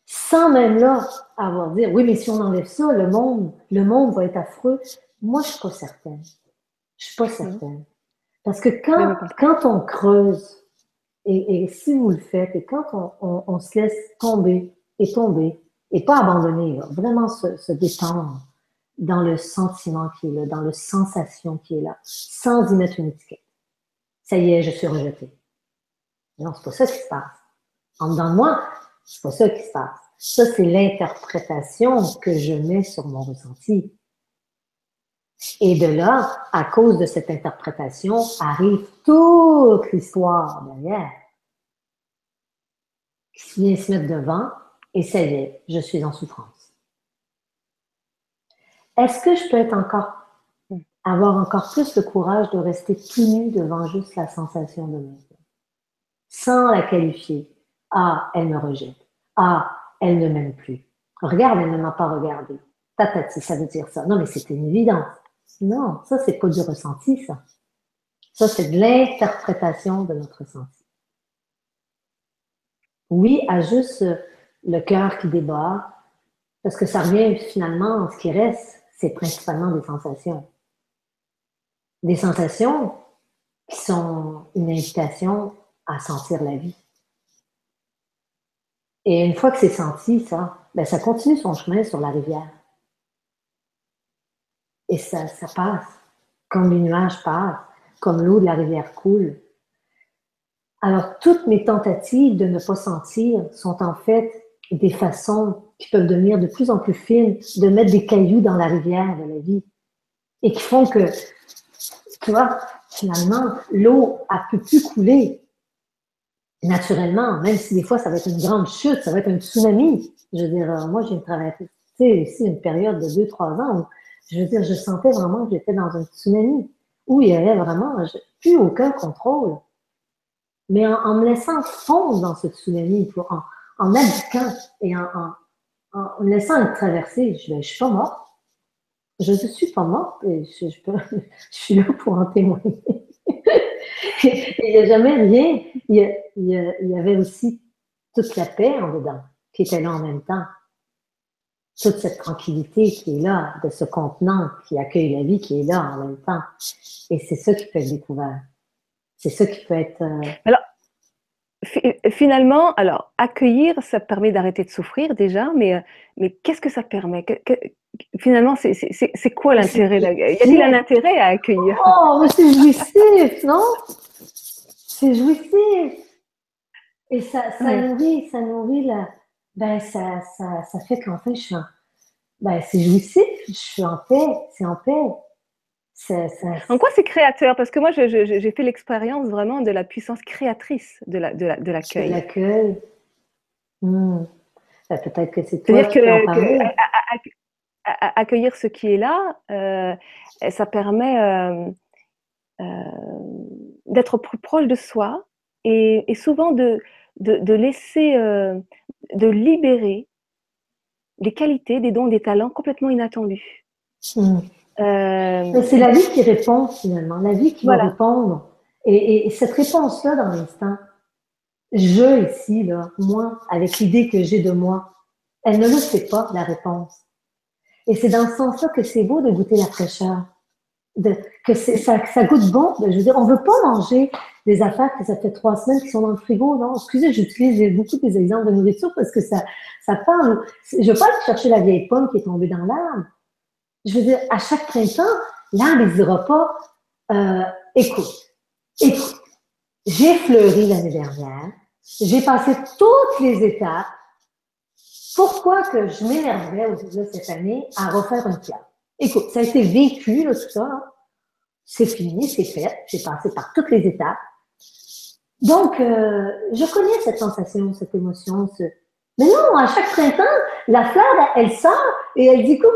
Sans même là avoir dire, oui, mais si on enlève ça, le monde va être affreux. Moi, je suis pas certaine. Je suis pas certaine. Parce que quand on creuse, et si vous le faites, et quand on se laisse tomber, et pas abandonner, là, vraiment se détendre dans le sentiment qui est là, dans la sensation qui est là, sans y mettre une étiquette. Ça y est, je suis rejetée. Non, c'est pas ça qui se passe. En dedans de moi, c'est pas ça qui se passe. Ça, c'est l'interprétation que je mets sur mon ressenti. Et de là, à cause de cette interprétation, arrive toute l'histoire derrière qui vient se mettre devant et ça y est, je suis en souffrance. Est-ce que je peux être avoir encore plus le courage de rester tout nu devant juste la sensation de mon vie, sans la qualifier? Ah, elle me rejette. Ah, elle ne m'aime plus. Regarde, elle ne m'a pas regardé. Tatati, ça veut dire ça. Non, mais c'est une évidence. Non, ça, c'est pas du ressenti, ça. Ça, c'est de l'interprétation de notre ressenti. Oui, à juste le cœur qui débat, parce que ça revient finalement, ce qui reste, c'est principalement des sensations. Des sensations qui sont une invitation à sentir la vie. Et une fois que c'est senti, ça, ben ça continue son chemin sur la rivière. Et ça passe, comme les nuages passent, comme l'eau de la rivière coule. Alors, toutes mes tentatives de ne pas sentir sont en fait des façons qui peuvent devenir de plus en plus fines de mettre des cailloux dans la rivière de la vie et qui font que, tu vois, finalement, l'eau a peut plus couler naturellement, même si des fois ça va être une grande chute, ça va être un tsunami. Je veux dire, moi j'ai traversé ici une période de 2-3 ans où, je veux dire, je sentais vraiment que j'étais dans un tsunami où il y avait vraiment plus aucun contrôle. Mais en me laissant fondre dans ce tsunami, en abdiquant et en me laissant être traversée, je suis pas morte. Je ne suis pas morte et je suis là pour en témoigner. Il n'y a jamais rien. Il y avait aussi toute la paix en dedans qui était là en même temps. Toute cette tranquillité qui est là, de ce contenant qui accueille la vie qui est là en même temps. Et c'est ça qui peut être découvert. C'est ça qui peut être... Alors, finalement, alors, accueillir, ça permet d'arrêter de souffrir déjà, mais qu'est-ce que ça permet? Finalement, c'est quoi l'intérêt? Y a-t-il un intérêt à accueillir? Oh, mais c'est jouissif, non? C'est jouissif. Et ça nourrit ça fait qu'enfin, Ben, c'est jouissif, je suis en paix, c'est en paix. En quoi c'est créateur? Parce que moi, j'ai fait l'expérience vraiment de la puissance créatrice de de l'accueil. l'accueil. Hmm. Ben, peut-être que c'est toi C'est-à-dire qui peux en parler. accueillir ce qui est là, ça permet euh, d'être plus proche de soi et souvent de laisser, de libérer des qualités, des dons, des talents complètement inattendus. Hmm. Euh, Mais c'est la vie qui répond finalement, la vie qui va voilà, répondre. Et cette réponse-là, dans l'instant, je ici, là, moi, avec l'idée que j'ai de moi, elle ne le sait pas, la réponse. Et c'est dans ce sens-là que c'est beau de goûter la fraîcheur. Ça goûte bon. Je veux dire, on veut pas manger des affaires que ça fait 3 semaines qui sont dans le frigo. Non, excusez, j'utilise beaucoup des exemples de nourriture parce que ça parle. Je veux pas aller chercher la vieille pomme qui est tombée dans l'arbre. Je veux dire, à chaque printemps, l'arbre ne dira pas, euh, écoute, écoute, j'ai fleuri l'année dernière, j'ai passé toutes les étapes. Pourquoi que je m'énerverais au début de cette année à refaire une plante? Écoute, ça a été vécu, là, tout ça. Là. C'est fini, c'est fait. J'ai passé par toutes les étapes. Donc, je connais cette sensation, cette émotion. Mais non, à chaque printemps, la fleur, elle sort et elle dit coucou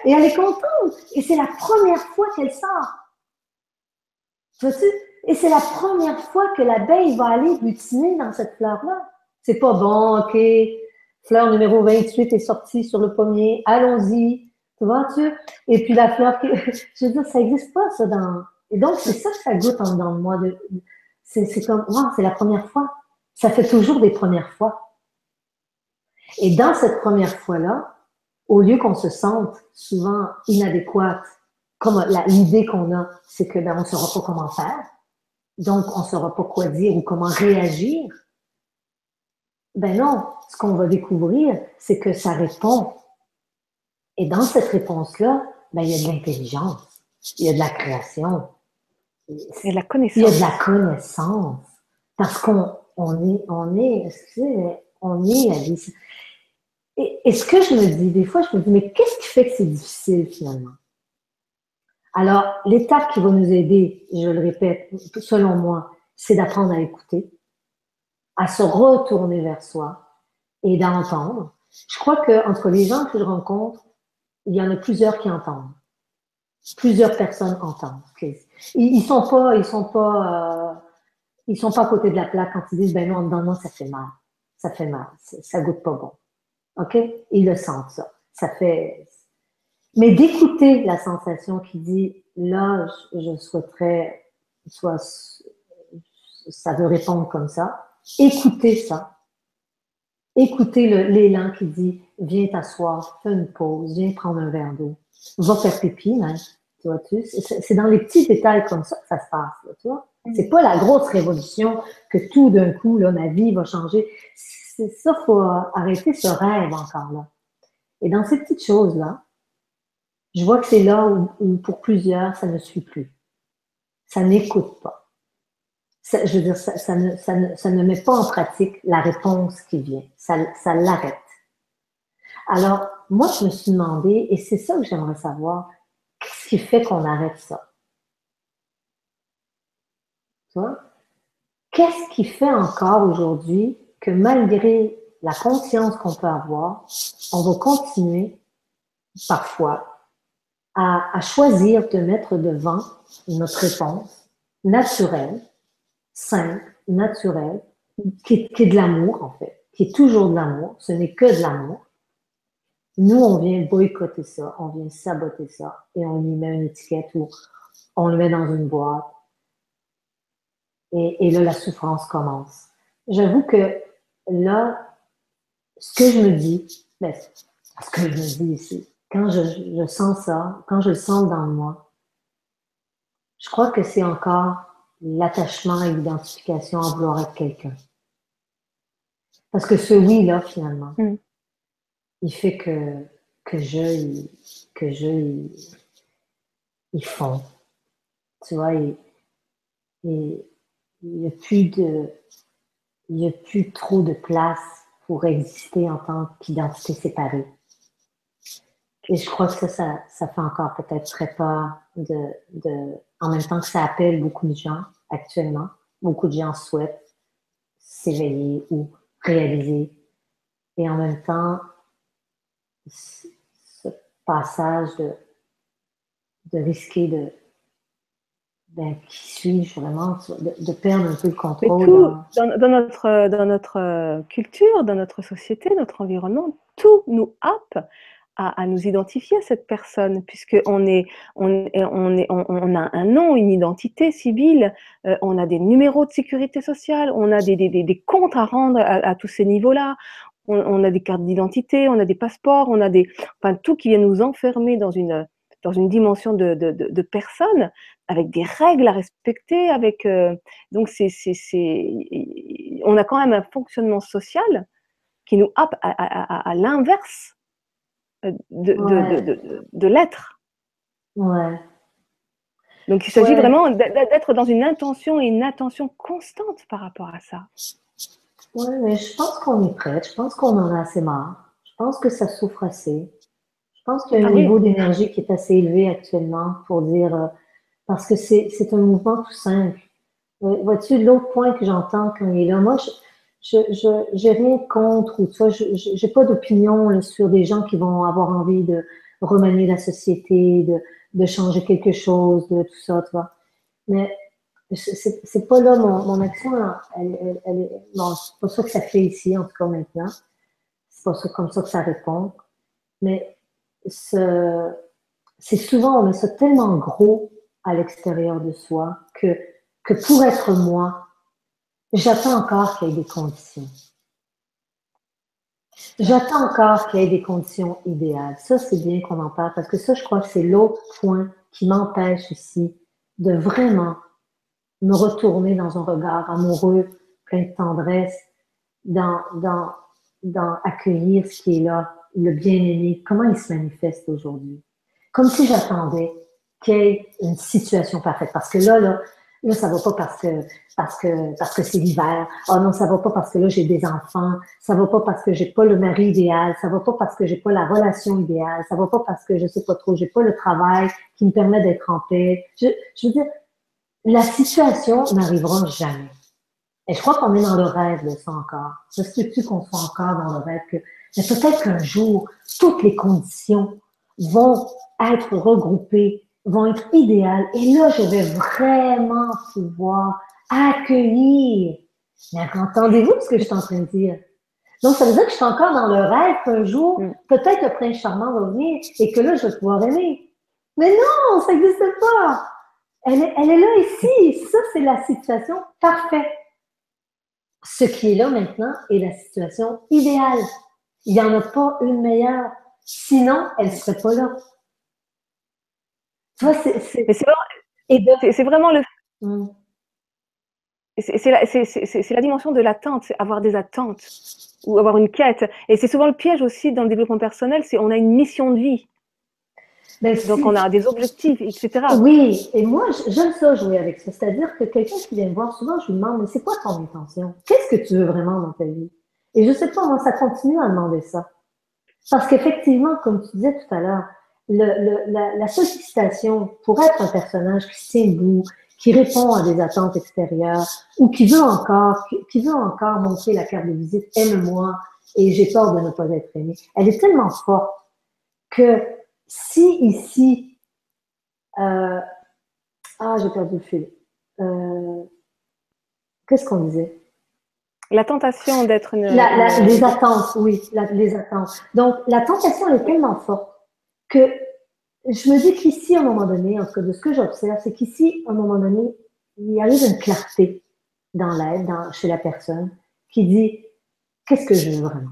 et elle est contente. Et c'est la première fois qu'elle sort. Vois-tu? Et c'est la première fois que l'abeille va aller butiner dans cette fleur-là. C'est pas bon, OK. Fleur numéro 28 est sortie sur le pommier. Allons-y. Tu vois-tu? Et puis la fleur qui... Je veux dire, ça n'existe pas, ça, dans... Et donc, c'est ça que ça goûte en dedans de moi. C'est comme, wow, c'est la première fois. Ça fait toujours des premières fois. Et dans cette première fois-là, au lieu qu'on se sente souvent inadéquate, comme l'idée qu'on a, c'est que ben, on ne saura pas comment faire, donc on ne saura pas quoi dire ou comment réagir. Ben non, ce qu'on va découvrir, c'est que ça répond. Et dans cette réponse-là, ben, il y a de l'intelligence, il y a de la création, et la il y a de connaissance. la connaissance. Parce excusez, on est à des... Et ce que je me dis, des fois, je me dis, mais qu'est-ce qui fait que c'est difficile finalement? Alors, l'étape qui va nous aider, je le répète, selon moi, c'est d'apprendre à écouter, à se retourner vers soi et d'entendre. Je crois que entre les gens que je rencontre, il y en a plusieurs qui entendent. Plusieurs personnes entendent. Ils sont pas à côté de la plaque quand ils disent, ben non, non, non, ça fait mal, ça goûte pas bon. Ok? Ils le sentent ça. Ça fait. Mais d'écouter la sensation qui dit, là, je souhaiterais, soit ça veut répondre comme ça. Écoutez ça. Écoutez l'élan qui dit, viens t'asseoir, fais une pause, viens prendre un verre d'eau, va faire pipi, hein, tu vois-tu? C'est dans les petits détails comme ça que ça se passe, là, tu vois? C'est pas la grosse révolution que tout d'un coup, là, ma vie va changer. C'est ça, faut arrêter ce rêve encore là. Et dans ces petites choses-là, je vois que c'est là où pour plusieurs, ça ne suit plus. Ça n'écoute pas. Je veux dire, ça ne met pas en pratique la réponse qui vient. Ça l'arrête. Alors, moi, je me suis demandé, et c'est ça que j'aimerais savoir, qu'est-ce qui fait qu'on arrête ça? Tu vois? Qu'est-ce qui fait encore aujourd'hui que malgré la conscience qu'on peut avoir, on va continuer parfois à choisir de mettre devant notre réponse naturelle, simple, naturelle, qui est de l'amour en fait, qui est toujours de l'amour, ce n'est que de l'amour. Nous, on vient boycotter ça, on vient saboter ça et on lui met une étiquette ou on le met dans une boîte et là, la souffrance commence. J'avoue que là, ce que je me dis, ben, ce que je me dis ici, quand je sens ça, quand je le sens dans moi, je crois que c'est encore l'attachement et l'identification à vouloir être quelqu'un. Parce que ce oui-là, finalement, Mm. il fait que ils font. Tu vois, et il n'y a plus il y a plus trop de place pour exister en tant qu'identité séparée. Et je crois que ça fait encore peut-être très peur en même temps que ça appelle beaucoup de gens actuellement. Beaucoup de gens souhaitent s'éveiller ou réaliser. Et en même temps, ce passage de risquer qui suis-je vraiment, de perdre un peu le Mais contrôle tout, dans... dans notre culture, dans notre société, notre environnement, tout nous happe à nous identifier à cette personne, puisqu'on on a un nom, une identité civile, on a des numéros de sécurité sociale, on a des comptes à rendre à tous ces niveaux-là, on a des cartes d'identité, on a des passeports, on a enfin, tout qui vient nous enfermer dans une dimension de personne, avec des règles à respecter, donc on a quand même un fonctionnement social qui nous happe à l'inverse Ouais, de l'être. ouais, Donc il s'agit ouais, vraiment d'être dans une intention et une attention constante par rapport à ça. ouais, mais je pense qu'on est prête, je pense qu'on en a assez marre, je pense que ça souffre assez. Je pense qu'il y a un Ah niveau oui, d'énergie qui est assez élevé actuellement pour dire, parce que c'est un mouvement tout simple. Vois-tu, l'autre point que j'entends quand il est là, moi, j'ai rien contre, ou tu vois, j'ai pas d'opinion là, sur des gens qui vont avoir envie de remanier la société, de changer quelque chose, de tout ça, tu vois. Mais c'est pas là mon action, là, bon, c'est pas ça que ça fait ici, en tout cas maintenant. C'est pas ça comme ça que ça répond. Mais ce, c'est souvent, on met ça tellement gros à l'extérieur de soi que pour être moi, j'attends encore qu'il y ait des conditions. J'attends encore qu'il y ait des conditions idéales. Ça, c'est bien qu'on en parle parce que ça, je crois que c'est l'autre point qui m'empêche ici de vraiment me retourner dans un regard amoureux, plein de tendresse, dans, dans, dans accueillir ce qui est là, le bien-aimé, comment il se manifeste aujourd'hui. Comme si j'attendais qu'il y ait une situation parfaite. Parce que là, ça va pas parce que c'est l'hiver. Oh non, ça va pas parce que là, j'ai des enfants. Ça va pas parce que j'ai pas le mari idéal. Ça va pas parce que j'ai pas la relation idéale. Ça va pas parce que je sais pas trop, j'ai pas le travail qui me permet d'être en paix. Je veux dire, la situation n'arrivera jamais. Et je crois qu'on est dans le rêve de ça encore. Je sais-tu qu'on soit encore dans le rêve mais peut-être qu'un jour, toutes les conditions vont être regroupées, vont être idéales. Et là, je vais vraiment pouvoir accueillir. Mais entendez-vous ce que je suis en train de dire? Donc, ça veut dire que je suis encore dans le rêve qu'un jour, mm. peut-être le prince charmant va venir et que là, je vais pouvoir aimer. Mais non, ça n'existe pas. Elle est là ici. Ça, c'est la situation parfaite. Ce qui est là maintenant est la situation idéale. Il n'y en a pas une meilleure. Sinon, elle ne serait pas là. Tu vois, Mais et de, c'est vraiment hum, c'est la dimension de l'attente, c'est avoir des attentes ou avoir une quête. Et c'est souvent le piège aussi dans le développement personnel, c'est on a une mission de vie, ben donc on si, a des objectifs, etc. oui, et moi, j'aime ça jouer avec ça. C'est-à-dire que quelqu'un qui vient me voir, souvent, je lui demande, mais c'est quoi ton intention? Qu'est-ce que tu veux vraiment dans ta vie? Et je sais pas, moi, ça continue à demander ça. Parce qu'effectivement, comme tu disais tout à l'heure, la sollicitation pour être un personnage qui se tient debout, qui répond à des attentes extérieures, ou qui veut encore montrer la carte de visite, aime-moi, et j'ai peur de ne pas être aimé. Elle est tellement forte que si ici, euh, j'ai perdu le fil. Euh, Qu'est-ce qu'on disait? La tentation d'être Les attentes, oui, les attentes. Donc, la tentation, elle est oui. tellement forte que je me dis qu'ici, à un moment donné, en tout cas de ce que j'observe, c'est qu'ici, à un moment donné, il arrive une clarté dans l'aide, chez la personne, qui dit qu'est-ce que je veux vraiment.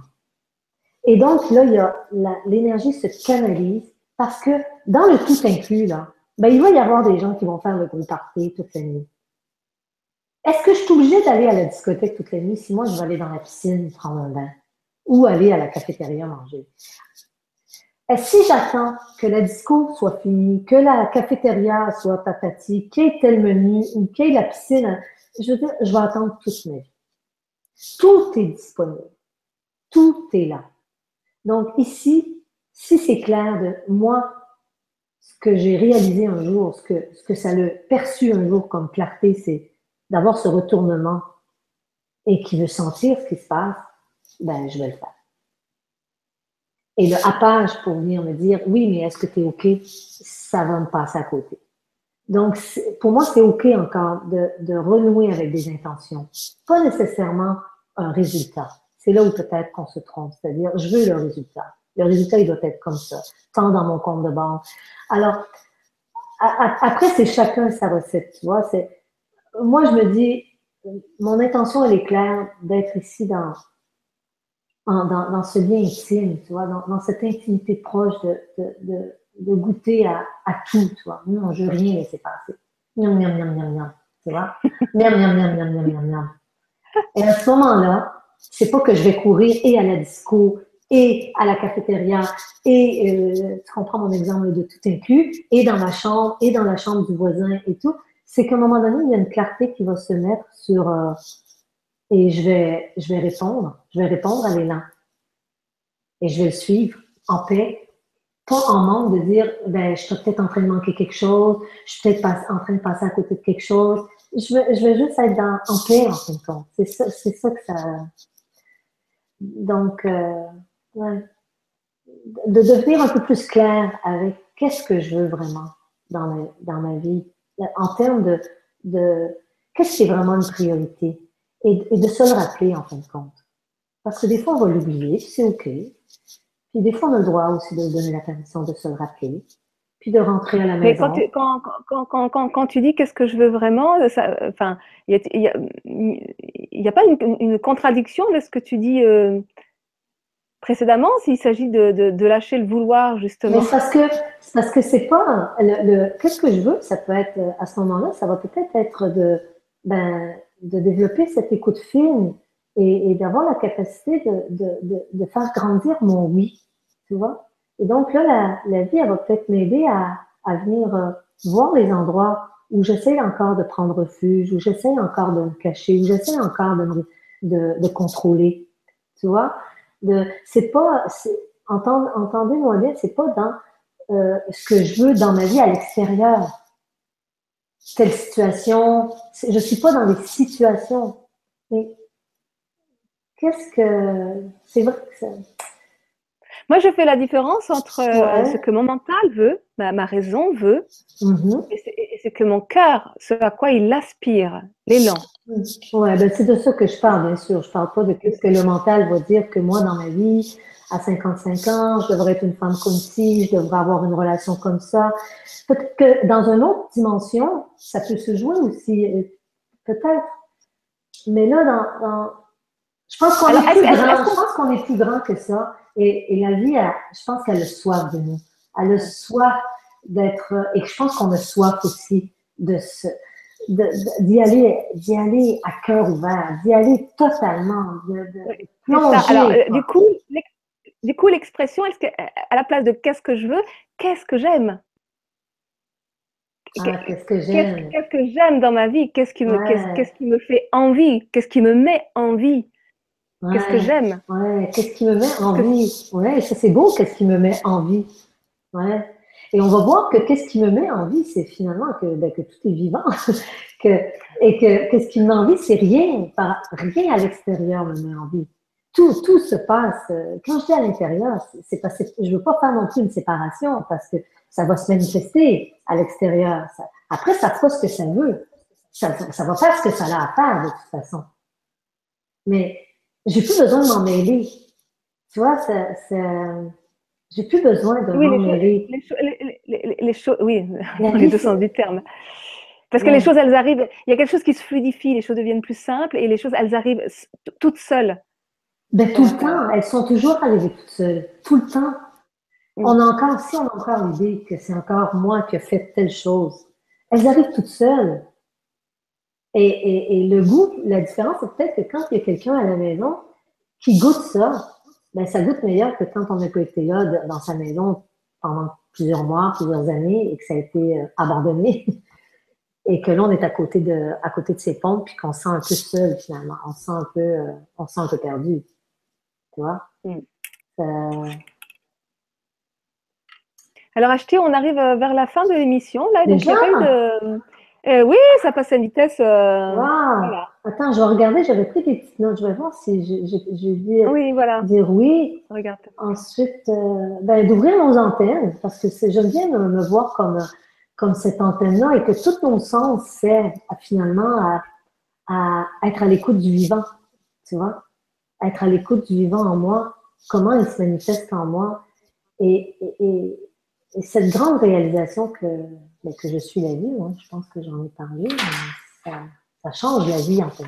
Et donc là, il y a l'énergie se canalise parce que dans le tout inclus, là, ben, il va y avoir des gens qui vont faire le gros party toute la nuit. Est-ce que je suis obligée d'aller à la discothèque toute la nuit si moi je vais aller dans la piscine prendre un bain ou aller à la cafétéria manger? Et si j'attends que la disco soit finie, que la cafétéria soit patati, qu'il y ait tel menu ou qu'il y ait la piscine, je veux dire, je vais attendre toute ma vie. Tout est disponible. Tout est là. Donc ici, si c'est clair de moi, ce que j'ai réalisé un jour, ce que ça a perçu un jour comme clarté, c'est d'avoir ce retournement et qui veut sentir ce qui se passe, ben, je vais le faire. Et le happage pour venir me dire, oui, mais est-ce que tu es OK? Ça va me passer à côté. Donc, pour moi, c'est OK encore de renouer avec des intentions. Pas nécessairement un résultat. C'est là où peut-être qu'on se trompe. C'est-à-dire, je veux le résultat. Le résultat, il doit être comme ça. Tant dans mon compte de banque. Alors, après, c'est chacun sa recette, tu vois. Moi, je me dis, mon intention, elle est claire d'être ici dans ce lien intime, tu vois, dans cette intimité proche de goûter à tout, tu vois. Non, je veux rien laisser passer. Miam, miam, miam, miam, miam, tu vois. Miam, miam, miam, miam, miam, miam, miam. Et à ce moment-là, c'est pas que je vais courir et à la disco, et à la cafétéria, et tu comprends mon exemple de tout inclus, et dans ma chambre, et dans la chambre du voisin, et tout. C'est qu'à un moment donné, il y a une clarté qui va se mettre sur... et je vais répondre à l'élan. Et je vais le suivre en paix, pas en manque de dire, ben, je suis peut-être en train de manquer quelque chose, je suis peut-être en train de passer à côté de quelque chose. Je vais juste être en paix, en fin de compte. C'est ça que ça... Donc, ouais. De devenir un peu plus clair avec qu'est-ce que je veux vraiment dans ma vie, en termes de qu'est-ce qui est vraiment une priorité, et de se le rappeler, en fin de compte. Parce que des fois, on va l'oublier, puis c'est OK. Puis des fois, on a le droit aussi de se donner la permission de se le rappeler, puis de rentrer à la Mais maison. quand tu dis qu'est-ce que je veux vraiment, ça, enfin, il y a pas une contradiction de ce que tu dis précédemment, s'il s'agit de lâcher le vouloir, Mais justement. c'est parce que c'est pas qu'est-ce que je veux, ça peut être à ce moment-là, ça va peut-être être ben, de développer cette écoute fine et d'avoir la capacité de faire grandir mon oui, tu vois. Et donc là, la vie, elle va peut-être m'aider à venir voir les endroits où j'essaie encore de prendre refuge, où j'essaie encore de me cacher, où j'essaie encore de contrôler, tu vois. C'est pas, entendez-moi bien, c'est pas dans ce que je veux dans ma vie à l'extérieur. Telle situation, je suis pas dans les situations. Mais qu'est-ce que, c'est vrai que ça, Moi, je fais la différence entre ce ouais, que mon mental veut, ma raison veut, mhm. et ce que mon cœur, ce à quoi il aspire, l'élan. Ouais, ben c'est de ça que je parle, bien sûr. Je parle pas de ce que le mental va dire que moi, dans ma vie, à 55 ans, je devrais être une femme comme ci, je devrais avoir une relation comme ça. Peut-être que dans une autre dimension, ça peut se jouer aussi, peut-être. Mais là, je pense qu'on Alors, est plus grand. est-ce Je qu'on... pense qu'on est plus grand que ça. Et la vie, je pense qu'elle a soif de nous. Elle a Ouais. soif d'être, et je pense qu'on a soif aussi de se, d'y aller à cœur ouvert, d'y aller totalement, Oui, de c'est ça. Alors, plonger, quoi. du coup, l'expression, est-ce que, à la place de qu'est-ce que je veux, qu'est-ce que j'aime? Ah, qu'est-ce que j'aime. Qu'est-ce que j'aime dans ma vie? Ouais, Qu'est-ce qui me fait envie? Qu'est-ce qui me met envie? Qu'est-ce que ouais, j'aime? ouais. Qu'est-ce qui me met Qu'est-ce en que... vie? Ouais, ça c'est beau, qu'est-ce qui me met en vie? Ouais. Et on va voir que qu'est-ce qui me met en vie, c'est finalement que, ben, que tout est vivant. que, et que qu'est-ce qui me met en vie, c'est rien. Rien à l'extérieur me met en vie. Tout se passe. Quand je dis à l'intérieur, c'est parce que je veux pas faire non plus une séparation parce que ça va se manifester à l'extérieur. Après, ça fera ce que ça veut. Ça va faire ce que ça a à faire de toute façon. Mais j'ai plus besoin de m'en mêler. Tu vois, j'ai plus besoin de Oui, m'en mêler. les choses, oui, La dans les vie, deux sens du terme. Parce que les la, choses, elles arrivent, il y a quelque chose qui se fluidifie, les choses deviennent plus simples et les choses, elles arrivent toutes seules. ben, tout le Euh, temps, elles sont toujours arrivées toutes seules. Tout le temps. mm. Si on a encore l'idée que c'est encore moi qui ai fait telle chose, elles arrivent toutes seules. Et le goût, la différence, c'est peut-être que quand il y a quelqu'un à la maison qui goûte ça, ben, ça goûte meilleur que quand on a été là dans sa maison pendant plusieurs mois, plusieurs années et que ça a été abandonné. Et que là, on est à côté de ses pompes, puis qu'on se sent un peu seul, finalement. On se sent un peu perdu, tu vois. Mm. Euh, Alors, Acheté, on arrive vers la fin de l'émission, là, donc il n'y Déjà? a pas eu de... oui, ça passe à une vitesse... Waouh! voilà. Attends, je vais regarder, j'avais pris des petites notes. Je vais voir si j'ai dû Oui, voilà. dire oui. Regarde. Ensuite, ben, d'ouvrir nos antennes, parce que j'aime bien me voir comme cette antenne-là et que tous nos sens servent finalement à être à l'écoute du vivant, tu vois? Être à l'écoute du vivant en moi, comment il se manifeste en moi. Et, et, et- et cette grande réalisation ben, que je suis la vie, hein, je pense que j'en ai parlé, mais ça change la vie en fait.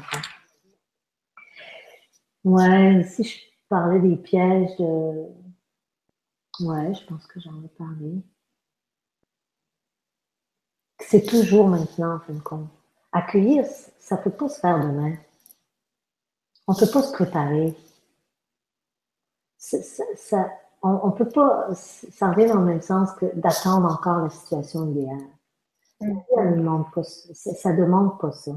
Ouais, si je parlais des pièges de... Ouais, je pense que j'en ai parlé. C'est toujours maintenant, en fin de compte. Accueillir, ça peut pas se faire demain. On peut pas se préparer. Ça, on peut pas, ça revient dans le même sens que d'attendre encore la situation idéale. Ça ne demande pas, ça demande pas ça.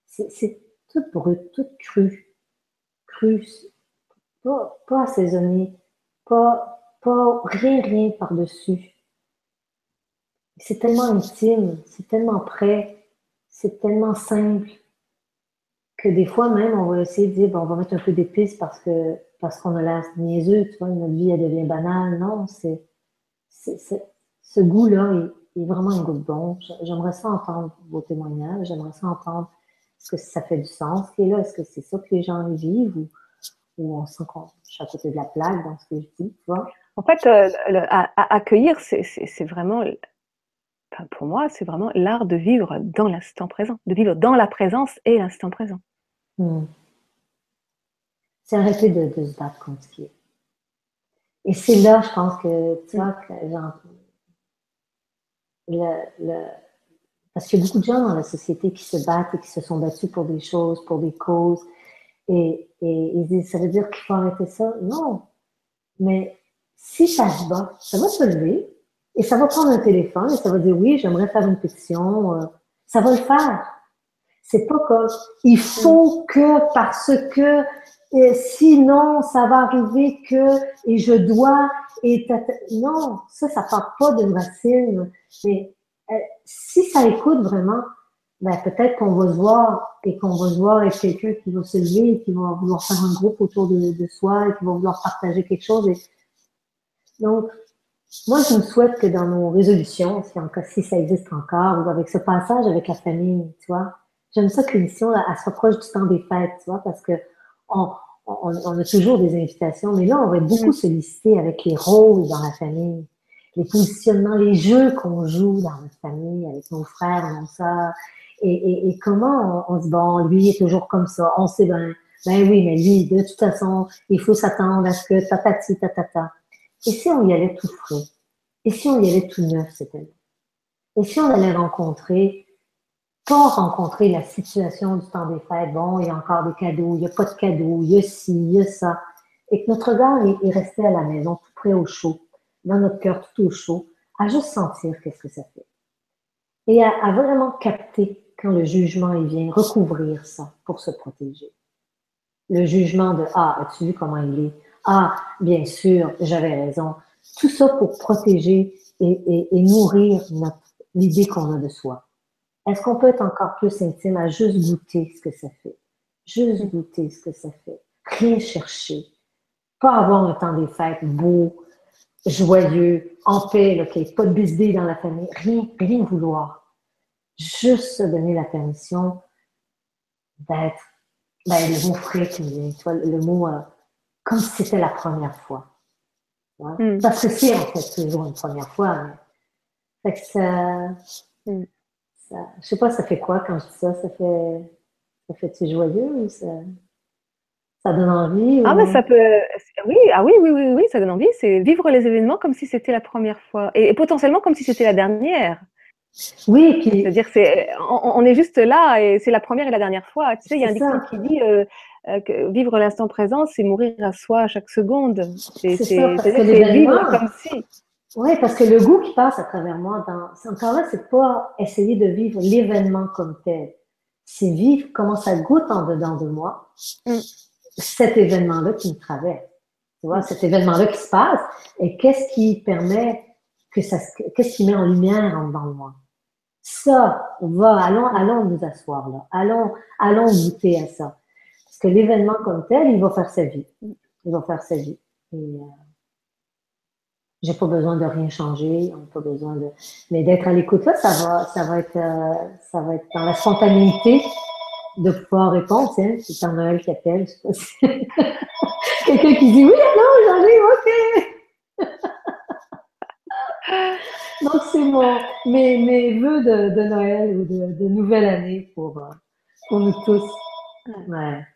C'est tout brut, tout cru, pas assaisonné, pas rien par-dessus. C'est tellement intime, c'est tellement près, c'est tellement simple que des fois même, on va essayer de dire, bon, on va mettre un peu d'épices parce qu'on a l'air niaiseux, tu vois, notre vie, elle devient banale. Non, ce goût-là est vraiment un goût de bon. J'aimerais ça entendre vos témoignages, j'aimerais ça entendre est-ce que ça fait du sens qui est là, est-ce que c'est ça que les gens vivent ou on sent qu'on je suis à côté de la plaque dans ce que je dis, tu vois. En fait, accueillir, c'est vraiment, enfin, pour moi, c'est vraiment l'art de vivre dans l'instant présent, de vivre dans la présence et l'instant présent. Hmm. C'est arrêter de se battre contre ce qui est. Et c'est là, je pense que, tu vois, que le, parce qu'il y a beaucoup de gens dans la société qui se battent et qui se sont battus pour des choses, pour des causes, et ils disent, ça veut dire qu'il faut arrêter ça? Non. Mais si ça se bat, ça va se lever, et ça va prendre un téléphone, et ça va dire, oui, j'aimerais faire une pétition, ça va le faire. C'est pas comme, il faut que, parce que, sinon, ça va arriver que, et je dois, non, ça part pas d'une racine. Mais si ça écoute vraiment, ben, peut-être qu'on va se voir et qu'on va se voir avec quelqu'un qui va se lever et qui va vouloir faire un groupe autour de soi et qui va vouloir partager quelque chose. Donc, moi, je me souhaite que dans nos résolutions, si ça existe encore, ou avec ce passage avec la famille, tu vois, j'aime ça que l'émission, elle se rapproche du temps des fêtes, tu vois, parce que on, on a toujours des invitations, mais là, on va être beaucoup sollicité avec les rôles dans la famille, les positionnements, les jeux qu'on joue dans notre famille, avec nos frères, nos sœurs, et comment on se dit, bon, lui il est toujours comme ça, on sait bien, ben oui, mais lui, de toute façon, il faut s'attendre à ce que tatati, tatata. Et si on y allait tout frais? Et si on y allait tout neuf cette année? Et si on allait pas rencontrer la situation du temps des fêtes, bon, il y a encore des cadeaux, il n'y a pas de cadeaux, il y a ci, il y a ça, et que notre regard est resté à la maison, tout près au chaud, dans notre cœur tout au chaud, à juste sentir qu'est-ce que ça fait. Et à vraiment capter quand le jugement il vient recouvrir ça pour se protéger. Le jugement de ah, as-tu vu comment il est? Ah, bien sûr, j'avais raison. Tout ça pour protéger et nourrir l'idée qu'on a de soi. Est-ce qu'on peut être encore plus intime à juste goûter ce que ça fait? Juste goûter ce que ça fait. Rien chercher. Pas avoir un temps des fêtes beau, joyeux, en paix, là, qu'il n'y ait pas de bisbille dans la famille. Rien vouloir. Juste se donner la permission d'être, ben, le mot frais qui me vient, tu vois, le mot comme si c'était la première fois. Ouais. Parce que c'est en fait toujours une première fois. Mais... Fait que je sais pas, ça fait quoi quand je dis ça? Ça fait-tu joyeux ou ça donne envie? Ah, mais Ou... ça peut. Oui, ah oui, oui, oui, oui, ça donne envie. C'est vivre les événements comme si c'était la première fois et potentiellement comme si c'était la dernière. Oui, puis C'est-à-dire, on est juste là et c'est la première et la dernière fois. Tu sais, il y a c'est un dicton ça. qui dit que vivre l'instant présent, c'est mourir à soi à chaque seconde. C'est ça, parce que C'est-à-dire, c'est vivre l'événement, comme si. oui, parce que le goût qui passe à travers moi, encore là, c'est pas essayer de vivre l'événement comme tel. C'est vivre comment ça goûte en dedans de moi, cet événement-là qui me traverse. Tu vois, cet événement-là qui se passe, et qu'est-ce qui permet qu'est-ce qui met en lumière en dedans de moi. Ça, allons nous asseoir là. Allons goûter à ça. Parce que l'événement comme tel, il va faire sa vie. Il va faire sa vie. Et j'ai pas besoin de rien changer, on n'a pas besoin de. Mais d'être à l'écoute là, ça va être dans la spontanéité de pouvoir répondre. Tiens, c'est Père Noël qui appelle. Je sais pas si... Quelqu'un qui dit oui, non, j'arrive, ok. Donc c'est mes vœux de Noël ou de nouvelle année pour nous tous. Ouais.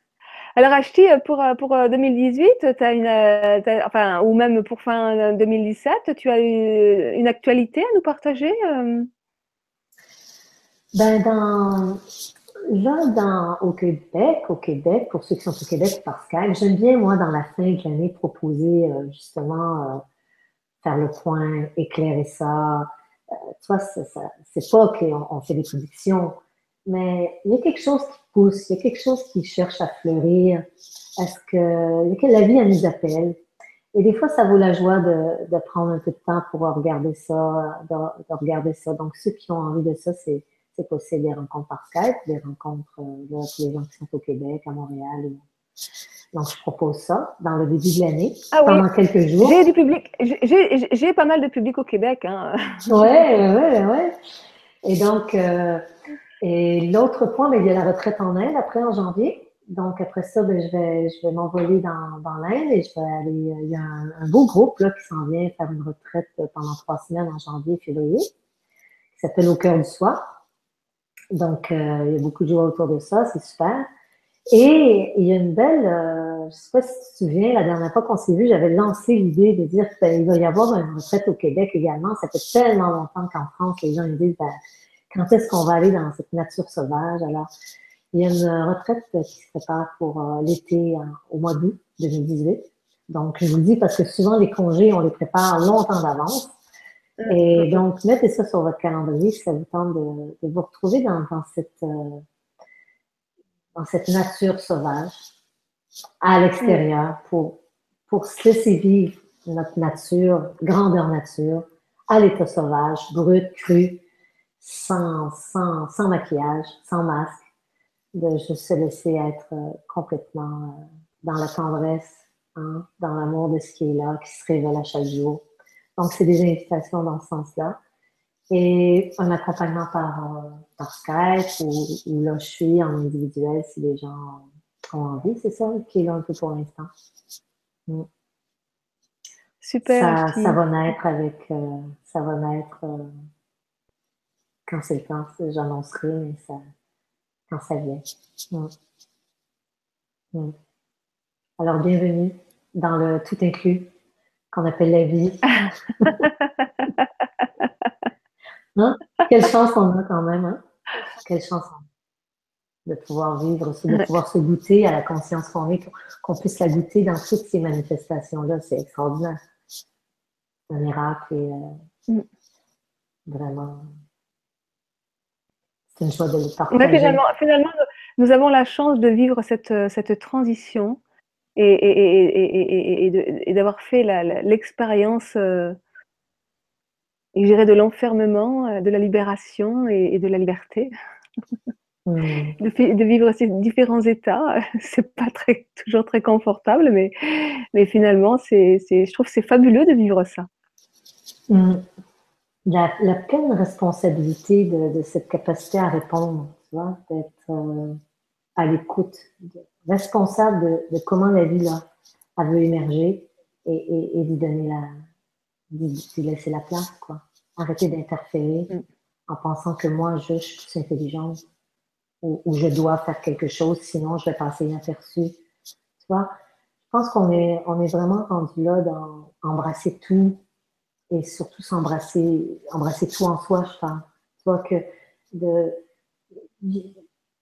Alors, Ashti, pour 2018, enfin, ou même pour fin 2017, tu as eu une actualité à nous partager? Ben au Québec, pour ceux qui sont au Québec par Skype, j'aime bien, moi, dans la fin de l'année, proposer justement faire le point, éclairer ça. Tu vois, c'est pas qu'on fait des prédictions, mais il y a quelque chose qui pousse, il y a quelque chose qui cherche à fleurir. La vie, elle nous appelle. Et des fois, ça vaut la joie de prendre un peu de temps pour regarder ça, de regarder ça. Donc, ceux qui ont envie de ça, c'est possible des rencontres par Skype, des rencontres là, pour les gens qui sont au Québec, à Montréal. Donc, je propose ça dans le début de l'année, Ah oui, pendant quelques jours. j'ai du public, j'ai pas mal de public au Québec. Hein. Ouais. Et donc, et l'autre point, ben, il y a la retraite en Inde après en janvier. Donc après ça, ben, je vais m'envoler dans l'Inde et je vais aller. Il y a un beau groupe là qui s'en vient faire une retraite pendant 3 semaines en janvier et février, qui s'appelle Au cœur du soir. Donc il y a beaucoup de joie autour de ça, c'est super. Et il y a une belle, je sais pas si tu te souviens, la dernière fois qu'on s'est vu, j'avais lancé l'idée de dire qu'il va y avoir une retraite au Québec également. Ça fait tellement longtemps qu'en France, les gens me disent, ben, quand est-ce qu'on va aller dans cette nature sauvage? Alors, il y a une retraite qui se prépare pour l'été au mois d'août 2018. Donc, je vous le dis parce que souvent, les congés, on les prépare longtemps d'avance. Et donc, mettez ça sur votre calendrier si ça vous tente de vous retrouver dans cette nature sauvage à l'extérieur pour se laisser vivre notre nature, grandeur nature, à l'état sauvage, brut, cru, sans maquillage, sans masque, de juste se laisser être complètement dans la tendresse, hein, dans l'amour de ce qui est là, qui se révèle à chaque jour. Donc, c'est des invitations dans ce sens-là. Et un accompagnement par Skype ou là, je suis en individuel si les gens ont envie. C'est ça qui est là un peu pour l'instant. Mm. Super, Ça va naître ça va naître quand c'est le temps, j'annoncerai, mais quand ça vient. Mm. Mm. Alors, bienvenue dans le tout inclus qu'on appelle la vie. Hein? Quelle chance on a quand même, hein? Quelle chance on a de pouvoir vivre, de pouvoir se goûter à la conscience qu'on est, qu'on puisse la goûter dans toutes ces manifestations-là. C'est extraordinaire. C'est un miracle et vraiment, c'est une joie de le Mais partager. finalement, nous avons la chance de vivre cette transition et d'avoir fait l'expérience, je dirais, de l'enfermement, de la libération et de la liberté. Mm. De vivre ces différents états, c'est pas toujours très confortable, mais finalement, je trouve que c'est fabuleux de vivre ça. Mm. La pleine responsabilité de cette capacité à répondre, tu vois, d'être à l'écoute, responsable de comment la vie là, elle veut émerger et lui donner lui laisser la place, quoi. Arrêter d'interférer en pensant que moi, je suis plus intelligente ou je dois faire quelque chose, sinon je vais passer inaperçu. Tu vois, je pense on est vraiment rendu là dans embrasser tout et surtout embrasser tout en soi, je pense. Tu vois que de,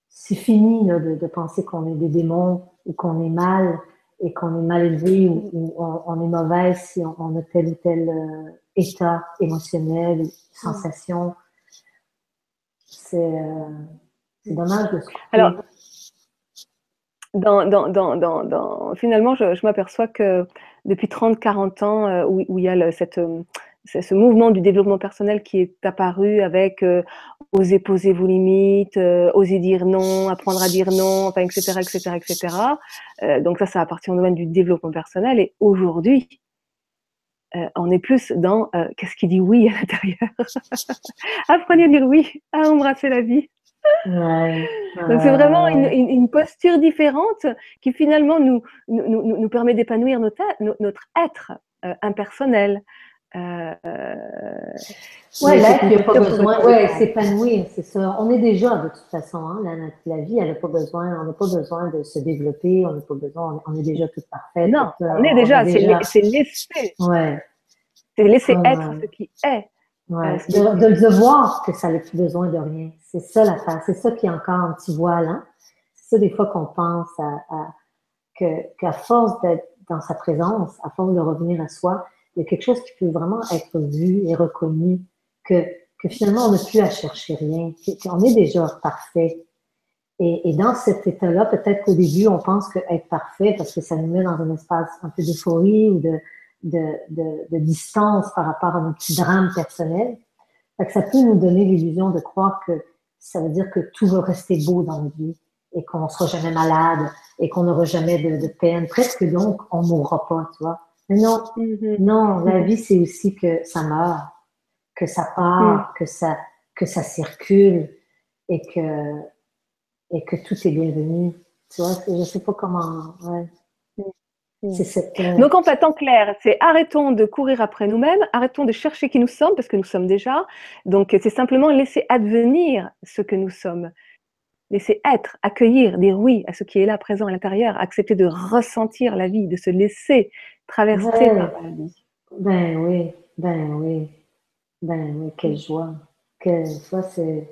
c'est fini là, de penser qu'on est des démons ou qu'on est mal et qu'on est mal élevé ou on est mauvaise si on a tel ou tel état émotionnel, sensation. C'est dommage de se couper. Alors, finalement, je m'aperçois que depuis 30-40 ans, où il y a c'est ce mouvement du développement personnel qui est apparu avec oser poser vos limites, oser dire non, apprendre à dire non, enfin, etc., etc., etc. Donc ça appartient au domaine du développement personnel. Et aujourd'hui, on est plus dans qu'est-ce qui dit oui à l'intérieur. Apprenez à dire oui, à embrasser la vie. Ouais, Donc c'est vraiment ouais. une posture différente qui finalement nous permet d'épanouir notre être impersonnel. Euh, Ouais, mais c'est l'être, une il n'y a pas posture besoin. complètement Ouais, différente. s'épanouir, c'est ça. On est déjà, de toute façon, hein, la vie, elle n'a pas besoin, on n'a pas besoin de se développer, on n'a pas besoin, on est déjà toute parfaite, Non, on est on a déjà, déjà, ouais, c'est laisser comme, être ce qui est. ouais, Ce qui est. de voir que ça n'a plus besoin de rien. C'est ça l'affaire. C'est ça qui est encore un petit voile, hein. C'est ça des fois qu'on pense qu'à force d'être dans sa présence, à force de revenir à soi, il y a quelque chose qui peut vraiment être vu et reconnu, que, que finalement on n'a plus à chercher rien, qu'on est déjà parfait. Et dans cet état-là, peut-être qu'au début, on pense que être parfait, parce que ça nous met dans un espace un peu d'euphorie ou de distance par rapport à nos petits drames personnels. Fait que ça peut nous donner l'illusion de croire que ça veut dire que tout va rester beau dans notre vie et qu'on ne sera jamais malade et qu'on n'aura jamais de peine. Presque donc, on ne mourra pas, tu vois. Mais non, Mhm. non, la vie, c'est aussi que ça meurt, que ça Mhm. part, que ça circule et que tout est bienvenu. Tu vois, je ne sais pas comment, ouais. C'est Mhm. cette, Donc en fait, en clair, c'est arrêtons de courir après nous-mêmes, arrêtons de chercher qui nous sommes, parce que nous sommes déjà. Donc c'est simplement laisser advenir ce que nous sommes. Laisser être, accueillir, dire oui à ce qui est là, présent à l'intérieur, accepter de ressentir la vie, de se laisser traverser par ouais, la vie. ben oui, ben oui, ben oui, quelle joie. Que, tu vois, c'est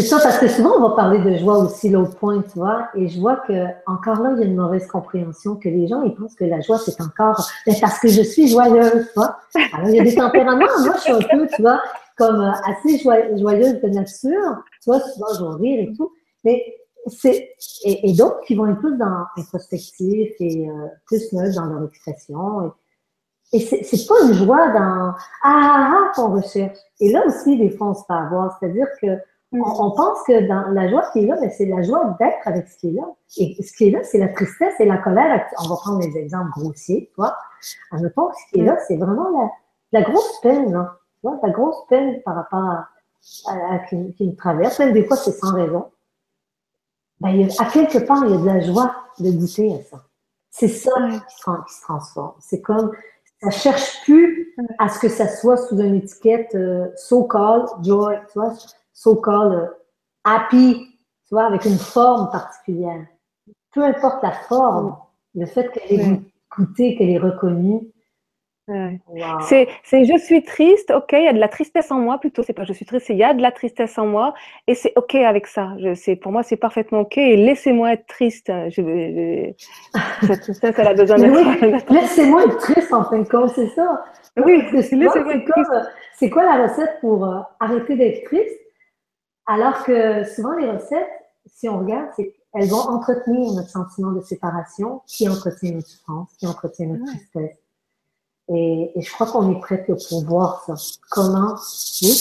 ça, parce que souvent, on va parler de joie aussi, l'autre point, tu vois, et je vois que encore là, il y a une mauvaise compréhension, que les gens, ils pensent que la joie, c'est encore, ben, parce que je suis joyeuse, tu vois. Alors, il y a des tempéraments, moi, je suis un peu, tu vois, comme assez joyeuse de nature, tu vois, souvent, je vais rire et tout, mais c'est, et d'autres qui vont être plus dans introspectif et plus neutres dans leur expression, et c'est pas une joie dans qu'on recherche. Et là aussi, des fois, on se fait avoir. C'est-à-dire que on pense que dans la joie qui est là, mais c'est la joie d'être avec ce qui est là. Et ce qui est là, c'est la tristesse et la colère. On va prendre des exemples grossiers, tu vois. Admettons que ce qui est là, c'est vraiment la grosse peine, là. Tu vois, la grosse peine par rapport qui me traverse. Même des fois, c'est sans raison. Ben, à quelque part, il y a de la joie de goûter à ça. C'est ça Ouais. qui se transforme. C'est comme, ça cherche plus à ce que ça soit sous une étiquette so-called joy, tu vois, so-called happy, tu vois, avec une forme particulière. Peu importe la forme, le fait qu'elle est Ouais. goûtée, qu'elle est reconnue, Ouais. wow. C'est je suis triste, ok, il y a de la tristesse en moi plutôt, c'est pas je suis triste, c'est il y a de la tristesse en moi et c'est ok avec ça. Pour moi, c'est parfaitement ok et laissez-moi être triste. Cette tristesse, elle a besoin Mais d'être. oui, laissez-moi être triste en fin de compte, c'est ça. Tu vois, Oui, parce que souvent, laissez-moi c'est être triste. comme, c'est quoi la recette pour arrêter d'être triste? Alors que souvent, les recettes, si on regarde, elles vont entretenir notre sentiment de séparation qui entretient notre souffrance, qui entretient notre Ouais. tristesse. Et je crois qu'on est prêt pour voir ça. Oui,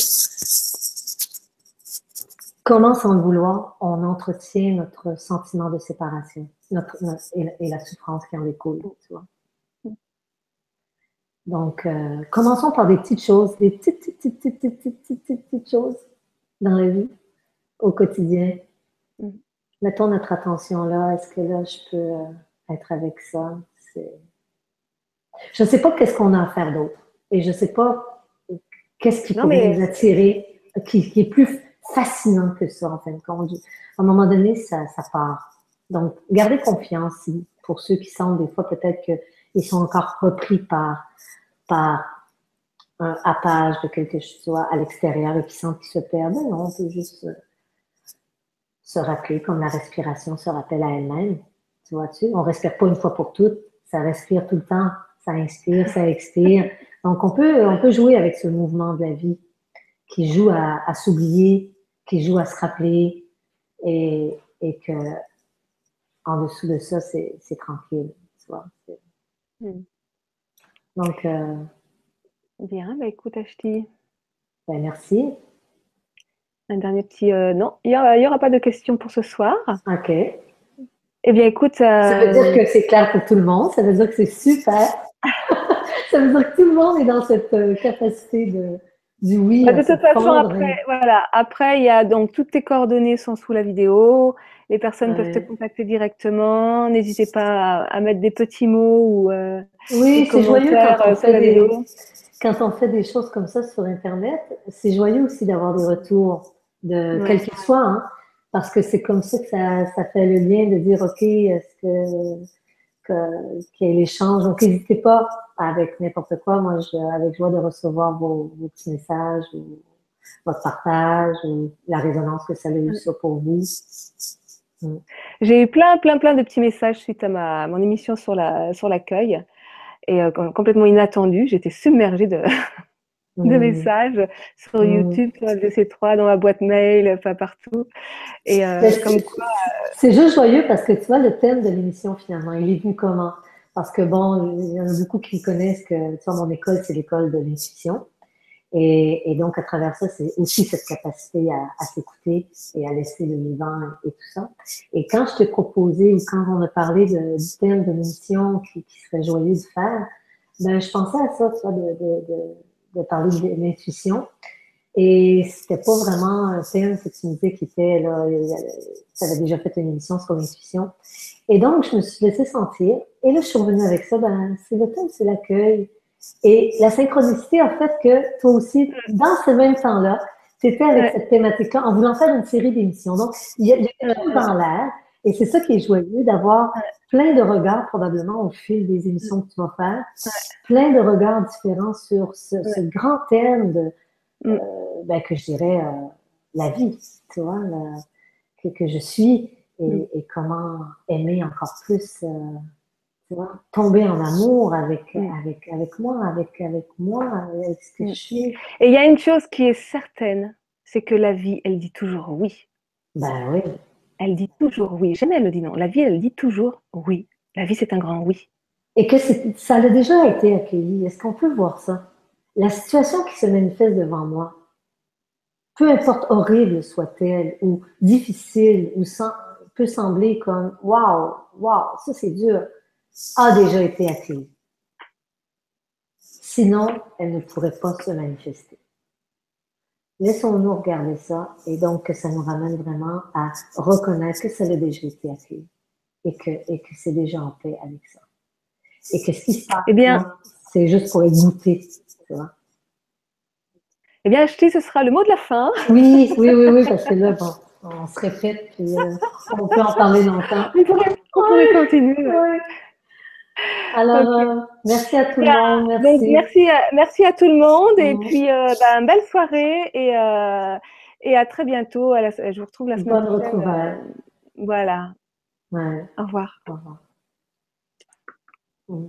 comment, sans le vouloir, on entretient notre sentiment de séparation et la souffrance qui en découle, tu vois. Donc, commençons par des petites choses, des petites choses dans la vie, au quotidien. Mettons notre attention là. Est-ce que là, je peux être avec ça? Je ne sais pas qu'est-ce qu'on a à faire d'autre. Et je ne sais pas qu'est-ce qui Non pourrait mais nous attirer, qui est plus fascinant que ça, en fin de compte. À un moment donné, ça part. Donc, gardez confiance pour ceux qui sentent des fois peut-être qu'ils sont encore repris par un happage de quelque chose à l'extérieur et qui sentent qu'ils se perdent. Non, on peut juste se rappeler, comme la respiration se rappelle à elle-même. Tu vois-tu? On respire pas une fois pour toutes. Ça respire tout le temps. Ça inspire, ça expire. Donc, on peut jouer avec ce mouvement de la vie qui joue à s'oublier, qui joue à se rappeler et que en dessous de ça, c'est tranquille. Tu vois? Donc, Bien, bah écoute, Ashti, Ben, merci. un dernier petit. Non, il y aura pas de questions pour ce soir. OK. Eh bien, écoute, Ça veut dire que c'est clair pour tout le monde. Ça veut dire que c'est super. Ça veut dire que tout le monde est dans cette capacité du oui bah, à de se toute façon, fondre. après, voilà, après, il y a donc toutes tes coordonnées sont sous la vidéo. Les personnes peuvent te Ouais. contacter directement. N'hésitez pas à mettre des petits mots ou des Oui, c'est joyeux commentaires sous la vidéo. quand on fait des choses comme ça sur Internet. C'est joyeux aussi d'avoir des retours de quel Ouais. qu'il soit, hein, parce que c'est comme ça que ça fait le lien de dire, OK, est-ce qu'il y ait l'échange. Donc, n'hésitez pas avec n'importe quoi. Moi, avec joie de recevoir vos petits messages ou votre partage ou la résonance que ça a eu ça pour vous. Mm. J'ai eu plein de petits messages suite à mon émission sur l'accueil et complètement inattendu. J'étais submergée de Mm. messages sur Mm. YouTube, sur LGC3, dans ma boîte mail, pas partout. Et Mais comme quoi, c'est juste joyeux parce que tu vois, le thème de l'émission, finalement, il est venu comment? Parce que bon, il y en a beaucoup qui connaissent que, tu vois, mon école, c'est l'école de l'intuition. Et donc, à travers ça, c'est aussi cette capacité à s'écouter et à laisser le vivant et tout ça. Et quand je t'ai proposé ou quand on a parlé du thème de l'émission qui serait joyeux de faire, ben, je pensais à ça, tu vois, de parler de l'intuition. Et c'était pas vraiment un thème que tu me disais qui était, là, tu avais déjà fait une émission sur l'intuition. Et donc, je me suis laissée sentir. Et là, je suis revenue avec ça, ben, c'est le thème, c'est l'accueil. Et la synchronicité a fait que toi aussi, dans ce même temps-là, tu étais avec ouais, cette thématique-là en voulant faire une série d'émissions. Donc, il y a quelque chose ouais, dans l'air. Et c'est ça qui est joyeux, d'avoir plein de regards probablement au fil des émissions que tu vas faire, plein de regards différents sur ce ouais, grand thème mm, ben, que je dirais la vie, tu vois, que je suis mm, et comment aimer encore plus, tu vois, tomber en amour mm, avec moi, avec ce que je mm. suis. Et il y a une chose qui est certaine, c'est que la vie, elle dit toujours oui. Ben oui. Elle dit toujours oui. Jamais elle ne dit non. La vie, elle dit toujours oui. La vie, c'est un grand oui. Et que ça a déjà été accueilli. Est-ce qu'on peut voir ça? La situation qui se manifeste devant moi, peu importe horrible soit-elle, ou difficile, ou peut sembler comme waouh, waouh, ça c'est dur, a déjà été accueillie. Sinon, elle ne pourrait pas se manifester. Laissons-nous regarder ça et donc que ça nous ramène vraiment à reconnaître que ça a déjà été accueilli et que c'est déjà en paix avec ça. Et que ce qui se passe Eh bien, là, c'est juste pour les goûter, tu vois. eh bien, Achety, ce sera le mot de la fin. Oui, oui, oui, oui, parce que là, bon, on se répète, puis on peut en parler longtemps. On pourrait Oui, continuer. Ouais. oui. Alors, Ok. merci à tout le Bien. monde, Donc, merci. merci à tout le monde. Et Mm. puis, belle soirée. Et à très bientôt. Je vous retrouve la semaine Bonne prochaine. retrouvaille. Voilà. Ouais, Au revoir. au revoir. Mm.